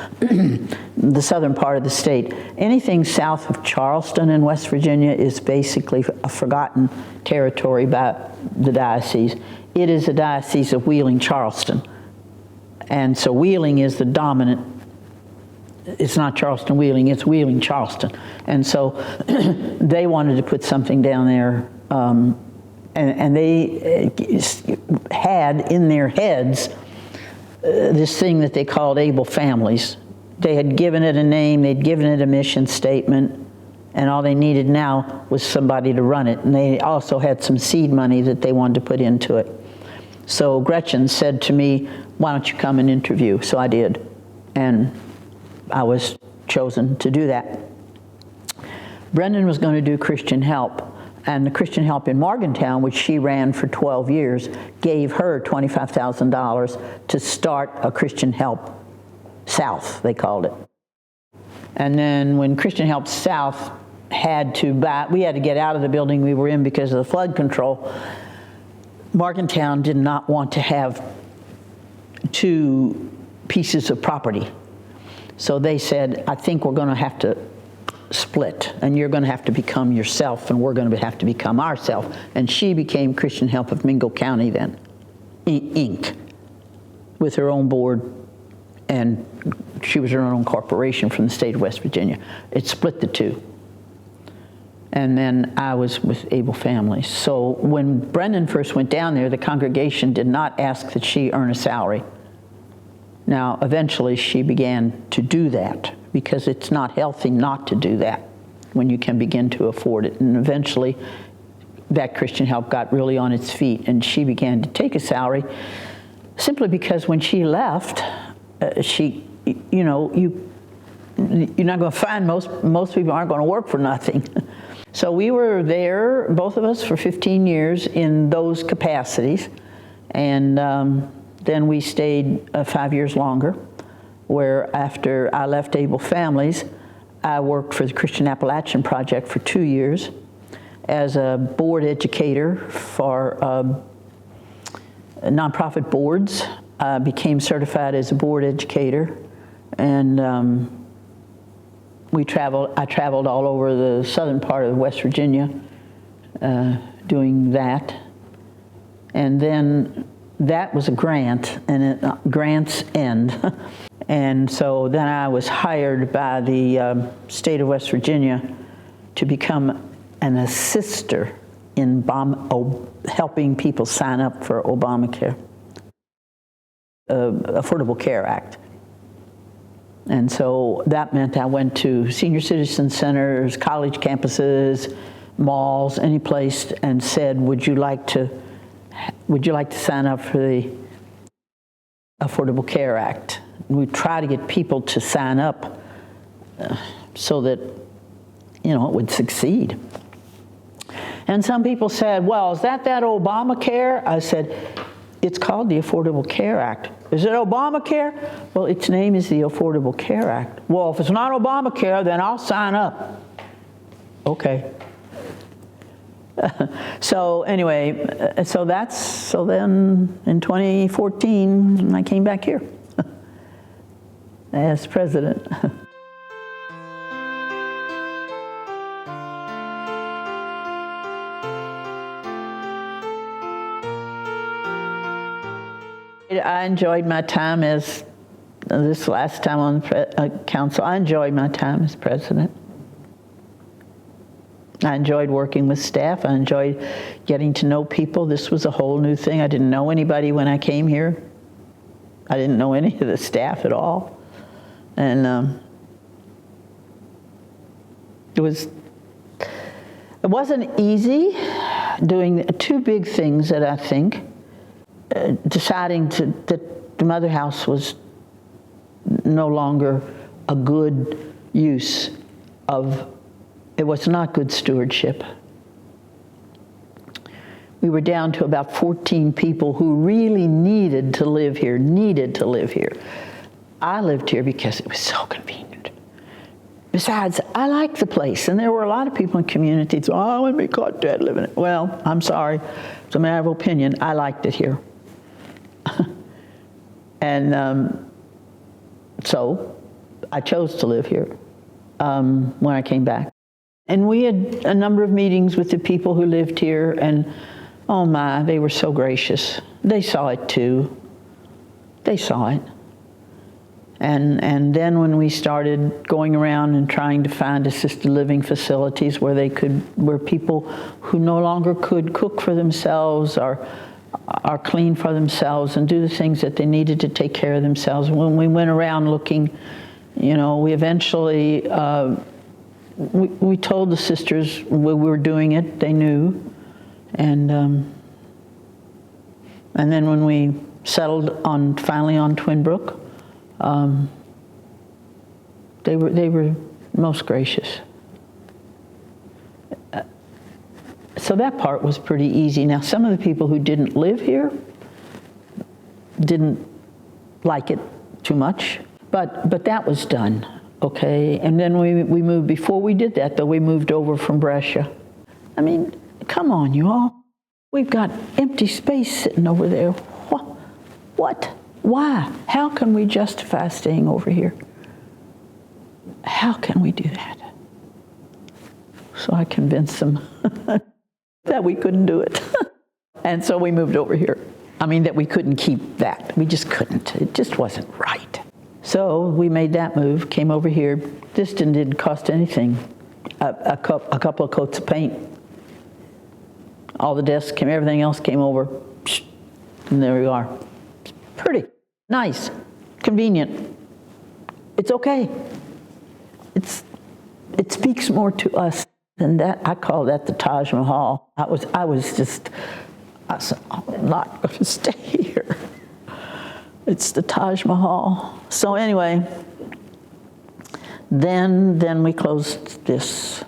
the southern part of the state. Anything south of Charleston in West Virginia is basically a forgotten territory by the diocese. It is a diocese of Wheeling-Charleston, and so Wheeling is the dominant. It's not Charleston-Wheeling, it's Wheeling-Charleston. And so they wanted to put something down there, and they had in their heads this thing that they called Able Families. They had given it a name, they'd given it a mission statement, and all they needed now was somebody to run it. And they also had some seed money that they wanted to put into it. So Gretchen said to me, why don't you come and interview? So I did, and I was chosen to do that. Brendan was going to do Christian Help, and the Christian Help in Morgantown, which she ran for 12 years, gave her $25,000 to start a Christian Help South, they called it. And then when Christian Help South we had to get out of the building we were in because of the flood control. Morgantown did not want to have 2 pieces of property. So they said, I think we're going to have to split, and you're going to have to become yourself, and we're going to have to become ourselves. And she became Christian Help of Mingo County then, Inc., with her own board, and she was her own corporation from the state of West Virginia. It split the 2. And then I was with Able Families. So when Brendan first went down there, the congregation did not ask that she earn a salary. Now, eventually she began to do that because it's not healthy not to do that when you can begin to afford it. And eventually that Christian Help got really on its feet, and she began to take a salary simply because when she left, you're not going to find most people aren't going to work for nothing. So we were there, both of us, for 15 years in those capacities. And then we stayed 5 years longer, where after I left Able Families, I worked for the Christian Appalachian Project for 2 years as a board educator for nonprofit boards. I became certified as a board educator, and I traveled all over the southern part of West Virginia doing that. And then that was a grant, and grants end. And so then I was hired by the state of West Virginia to become an assister in helping people sign up for Obamacare, Affordable Care Act. And so that meant I went to senior citizen centers, college campuses, malls, any place, and said, would you like to sign up for the Affordable Care Act? We try to get people to sign up so that, it would succeed. And some people said, well, is that Obamacare? I said, it's called the Affordable Care Act. Is it Obamacare? Well, its name is the Affordable Care Act. Well, if it's not Obamacare, then I'll sign up. Okay. So anyway, so then in 2014, I came back here as president. I enjoyed my time as, this last time on the council, I enjoyed my time as president. I enjoyed working with staff. I enjoyed getting to know people. This was a whole new thing. I didn't know anybody when I came here. I didn't know any of the staff at all. And it wasn't easy doing two big things that I think. Deciding that the Mother House was no longer a good use of, it was not good stewardship. We were down to about 14 people who really needed to live here. I lived here because it was so convenient. Besides, I liked the place, and there were a lot of people in communities, oh, I want to be caught dead living it. Well, I'm sorry, it's a matter of opinion. I liked it here. And so I chose to live here when I came back. And we had a number of meetings with the people who lived here, and oh my, they were so gracious. They saw it too. They saw it. And then when we started going around and trying to find assisted living facilities where people who no longer could cook for themselves or clean for themselves and do the things that they needed to take care of themselves. When we went around looking, we eventually, we told the sisters we were doing it. They knew. And then when we settled finally on Twin Brook, they were most gracious. So that part was pretty easy. Now, some of the people who didn't live here didn't like it too much, but that was done, okay? And then we moved, before we did that, though, we moved over from Brescia. I mean, come on, you all. We've got empty space sitting over there. What? Why? How can we justify staying over here? How can we do that? So I convinced them that we couldn't do it. And so we moved over here. I mean, that we couldn't keep that. We just couldn't. It just wasn't right. So we made that move, came over here. This didn't cost anything. A couple of coats of paint. All the desks came, everything else came over. And there we are. It's pretty, nice, convenient. It's okay. It speaks more to us than that. I call that the Taj Mahal. I said, I'm not going to stay here. It's the Taj Mahal. So anyway, Then we closed this.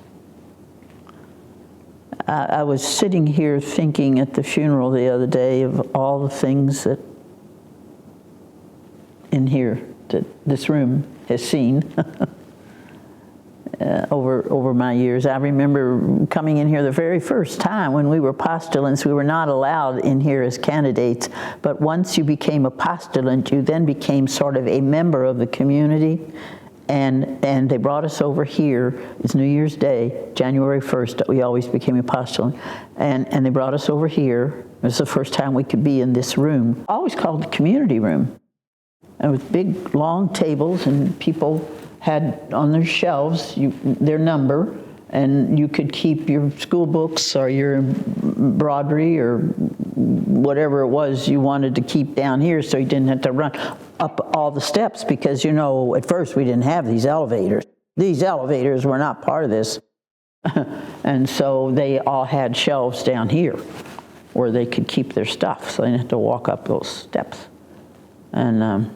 I was sitting here thinking at the funeral the other day of all the things that in here that this room has seen over my years. I remember coming in here the very first time when we were postulants. We were not allowed in here as candidates, but once you became a postulant, you then became sort of a member of the community. And they brought us over here. It's New Year's Day, January 1st, we always became a postulant. And they brought us over here. It was the first time we could be in this room. Always called the community room. And with big, long tables, and people had on their shelves their number, and you could keep your school books or your embroidery or whatever it was you wanted to keep down here, so you didn't have to run up all the steps, because, you know, at first we didn't have these elevators. These elevators were not part of this. And so they all had shelves down here where they could keep their stuff, so they didn't have to walk up those steps. And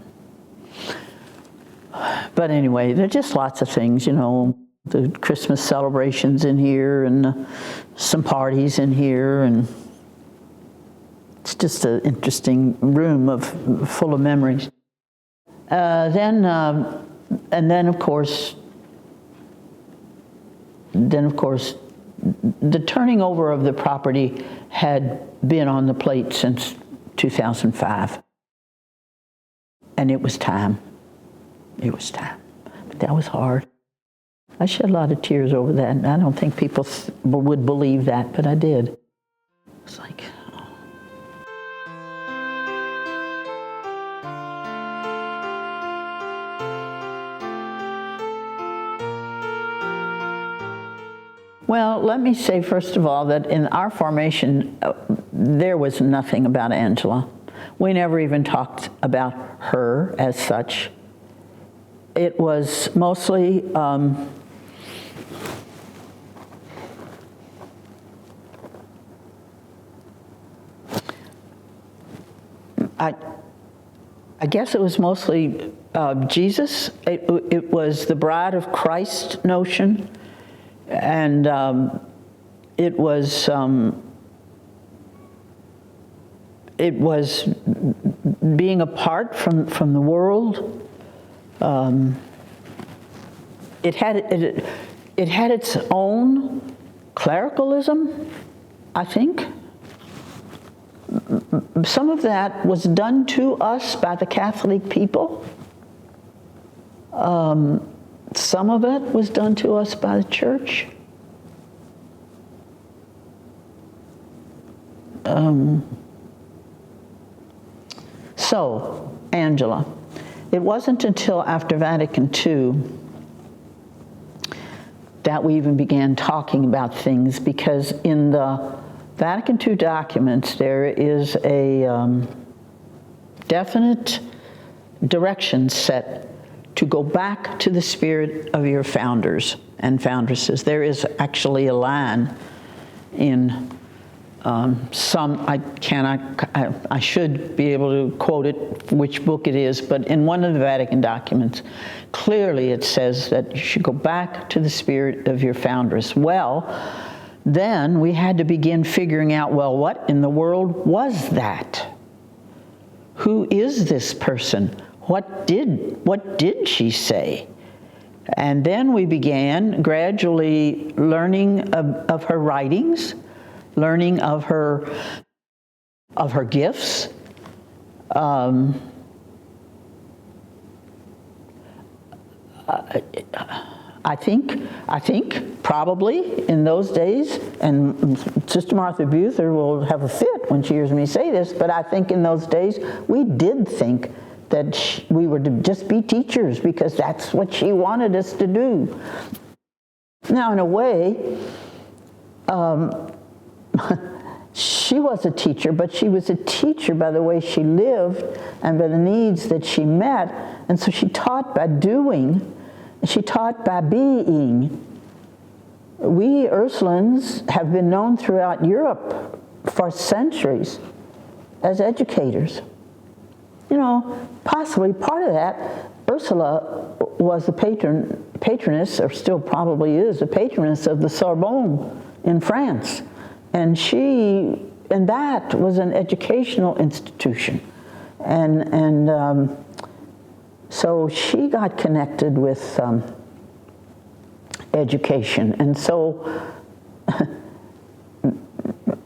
but anyway, there are just lots of things, you know, the Christmas celebrations in here, and some parties in here, and it's just an interesting room full of memories. Then of course, the turning over of the property had been on the plate since 2005, and it was time. It was time, but that was hard. I shed a lot of tears over that, and I don't think people would believe that, but I did. It's like, oh. Well, let me say, first of all, that in our formation, there was nothing about Angela. We never even talked about her as such. It was mostly I guess it was mostly Jesus. It was the bride of Christ notion, and it was being apart from the world. It had its own clericalism, I think. Some of that was done to us by the Catholic people. Some of it was done to us by the church. So, Angela, it wasn't until after Vatican II that we even began talking about things, because in the Vatican II documents there is a definite direction set to go back to the spirit of your founders and foundresses. There is actually a line in I should be able to quote it, which book it is, but in one of the Vatican documents, clearly it says that you should go back to the spirit of your foundress. Well, then we had to begin figuring out, well, what in the world was that? Who is this person? What did she say? And then we began gradually learning of her writings, learning of her gifts. I think probably in those days, and Sister Martha Buther will have a fit when she hears me say this, but I think in those days we did think that we were to just be teachers because that's what she wanted us to do. Now, in a way, she was a teacher, but she was a teacher by the way she lived and by the needs that she met. And so she taught by doing, she taught by being. We Ursulines have been known throughout Europe for centuries as educators. You know, possibly part of that, Ursula was the patroness, or still probably is, the patroness of the Sorbonne in France. And that was an educational institution. So she got connected with education. And so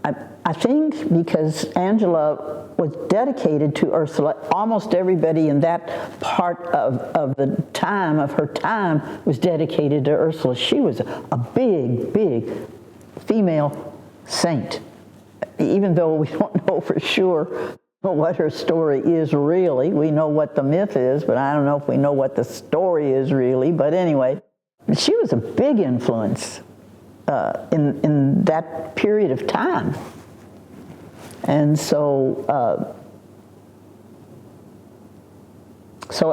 I think because Angela was dedicated to Ursula, almost everybody in that part of her time was dedicated to Ursula. She was a big, big female saint, even though we don't know for sure what her story is really. We know what the myth is, but I don't know if we know what the story is really. But anyway, she was a big influence in that period of time. And so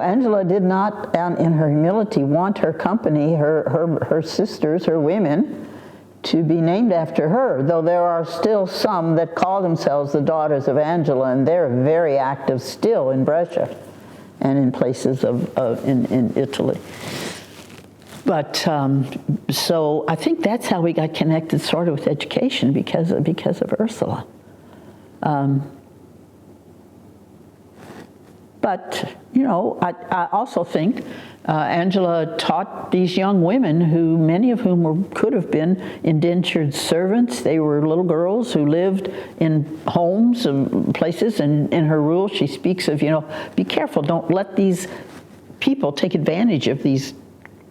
Angela did not, in her humility, want her company, her sisters, her women, to be named after her, though there are still some that call themselves the Daughters of Angela, and they're very active still in Brescia and in places in Italy. But so I think that's how we got connected sort of with education, because of Ursula. But, I also think Angela taught these young women, many of whom could have been indentured servants. They were little girls who lived in homes and places, and in her rule she speaks of, be careful, don't let these people take advantage of these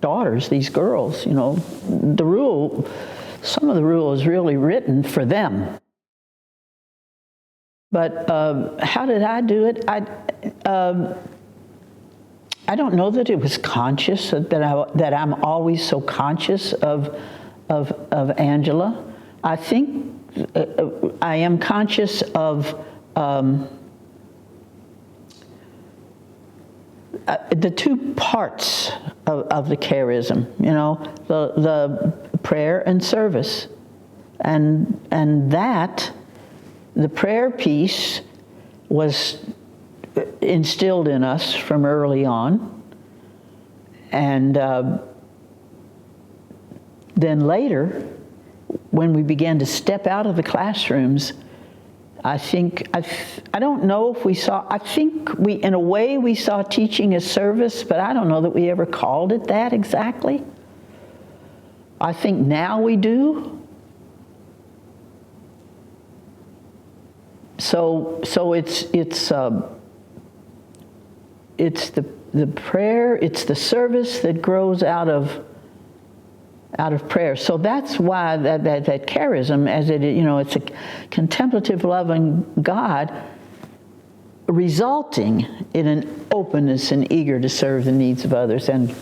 daughters, these girls. The rule, some of the rule is really written for them. But how did I do it? I don't know that it was conscious, that I'm always so conscious of Angela. I think I am conscious of the two parts of the charism, the prayer and service, and that the prayer piece was instilled in us from early on, and then later, when we began to step out of the classrooms, I don't know if we saw, I think in a way we saw teaching as service, but I don't know that we ever called it that exactly. I think now we do. So it's the prayer, it's the service that grows out of prayer. So that's why that charism, as it's a contemplative, loving God, resulting in an openness and eager to serve the needs of others. And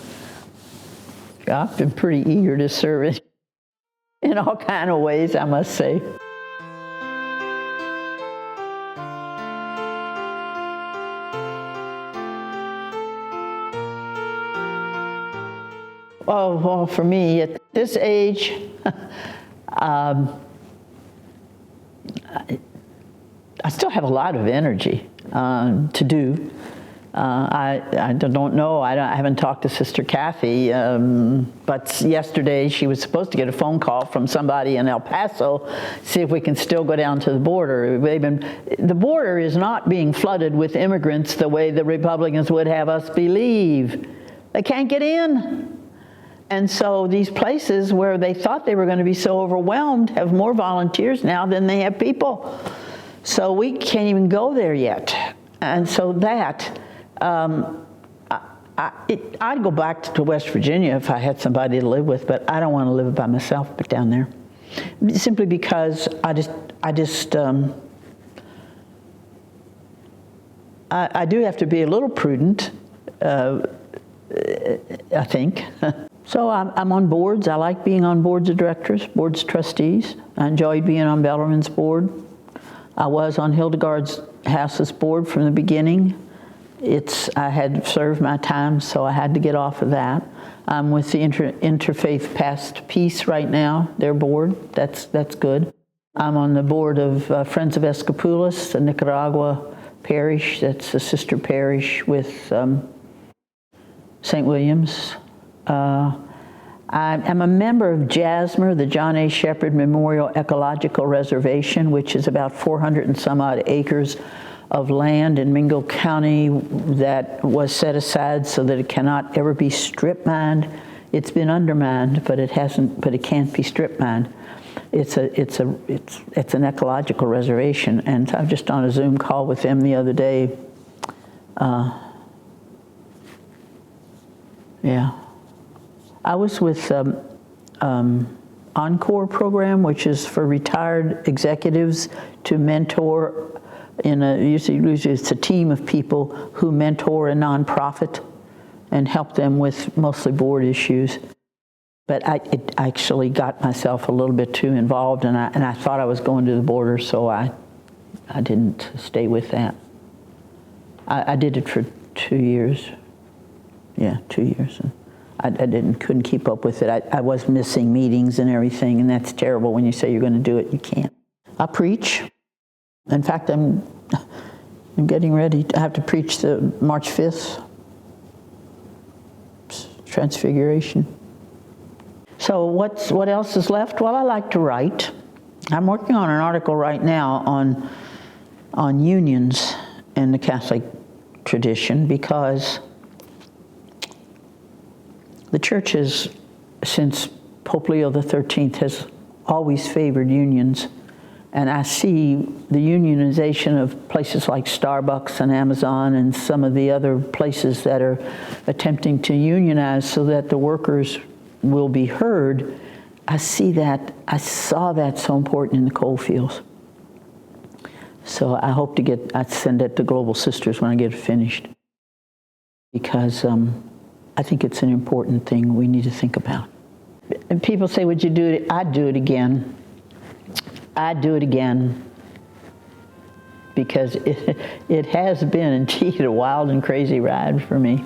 I've been pretty eager to serve it in all kind of ways, I must say. Oh, well, for me, at this age, I still have a lot of energy to do. I don't know. I haven't talked to Sister Kathy, but yesterday she was supposed to get a phone call from somebody in El Paso, see if we can still go down to the border. The border is not being flooded with immigrants the way the Republicans would have us believe. They can't get in. And so these places where they thought they were going to be so overwhelmed have more volunteers now than they have people. So we can't even go there yet. And so that, I'd go back to West Virginia if I had somebody to live with, but I don't want to live by myself but down there. Simply because I do have to be a little prudent, I think. So I'm on boards. I like being on boards of directors, boards of trustees. I enjoyed being on Bellarmine's board. I was on Hildegard's House's board from the beginning. I had served my time, so I had to get off of that. I'm with the Interfaith Past Peace right now, their board. That's good. I'm on the board of Friends of Escapulas, the Nicaragua parish. That's a sister parish with St. Williams. I'm a member of JASMER, the John A. Shepherd Memorial Ecological Reservation, which is about 400 and some odd acres of land in Mingo County that was set aside so that it cannot ever be strip mined. It's been undermined, but it hasn't. But it can't be strip mined. It's an ecological reservation, and I was just on a Zoom call with them the other day. Yeah. I was with Encore program, which is for retired executives to mentor usually it's a team of people who mentor a nonprofit and help them with mostly board issues. But it actually got myself a little bit too involved, and I thought I was going to the border, so I didn't stay with that. I did it for 2 years. Yeah, 2 years. And I couldn't keep up with it. I was missing meetings and everything, and that's terrible when you say you're going to do it, you can't. I preach. In fact, I'm getting ready. I have to preach the March 5th Transfiguration. So what else is left? Well, I like to write. I'm working on an article right now on unions in the Catholic tradition, because the church has, since Pope Leo XIII, has always favored unions. And I see the unionization of places like Starbucks and Amazon and some of the other places that are attempting to unionize so that the workers will be heard. I saw that so important in the coal fields. So I hope I send it to Global Sisters when I get it finished. Because I think it's an important thing we need to think about. And people say, would you do it? I'd do it again. I'd do it again, because it has been indeed a wild and crazy ride for me.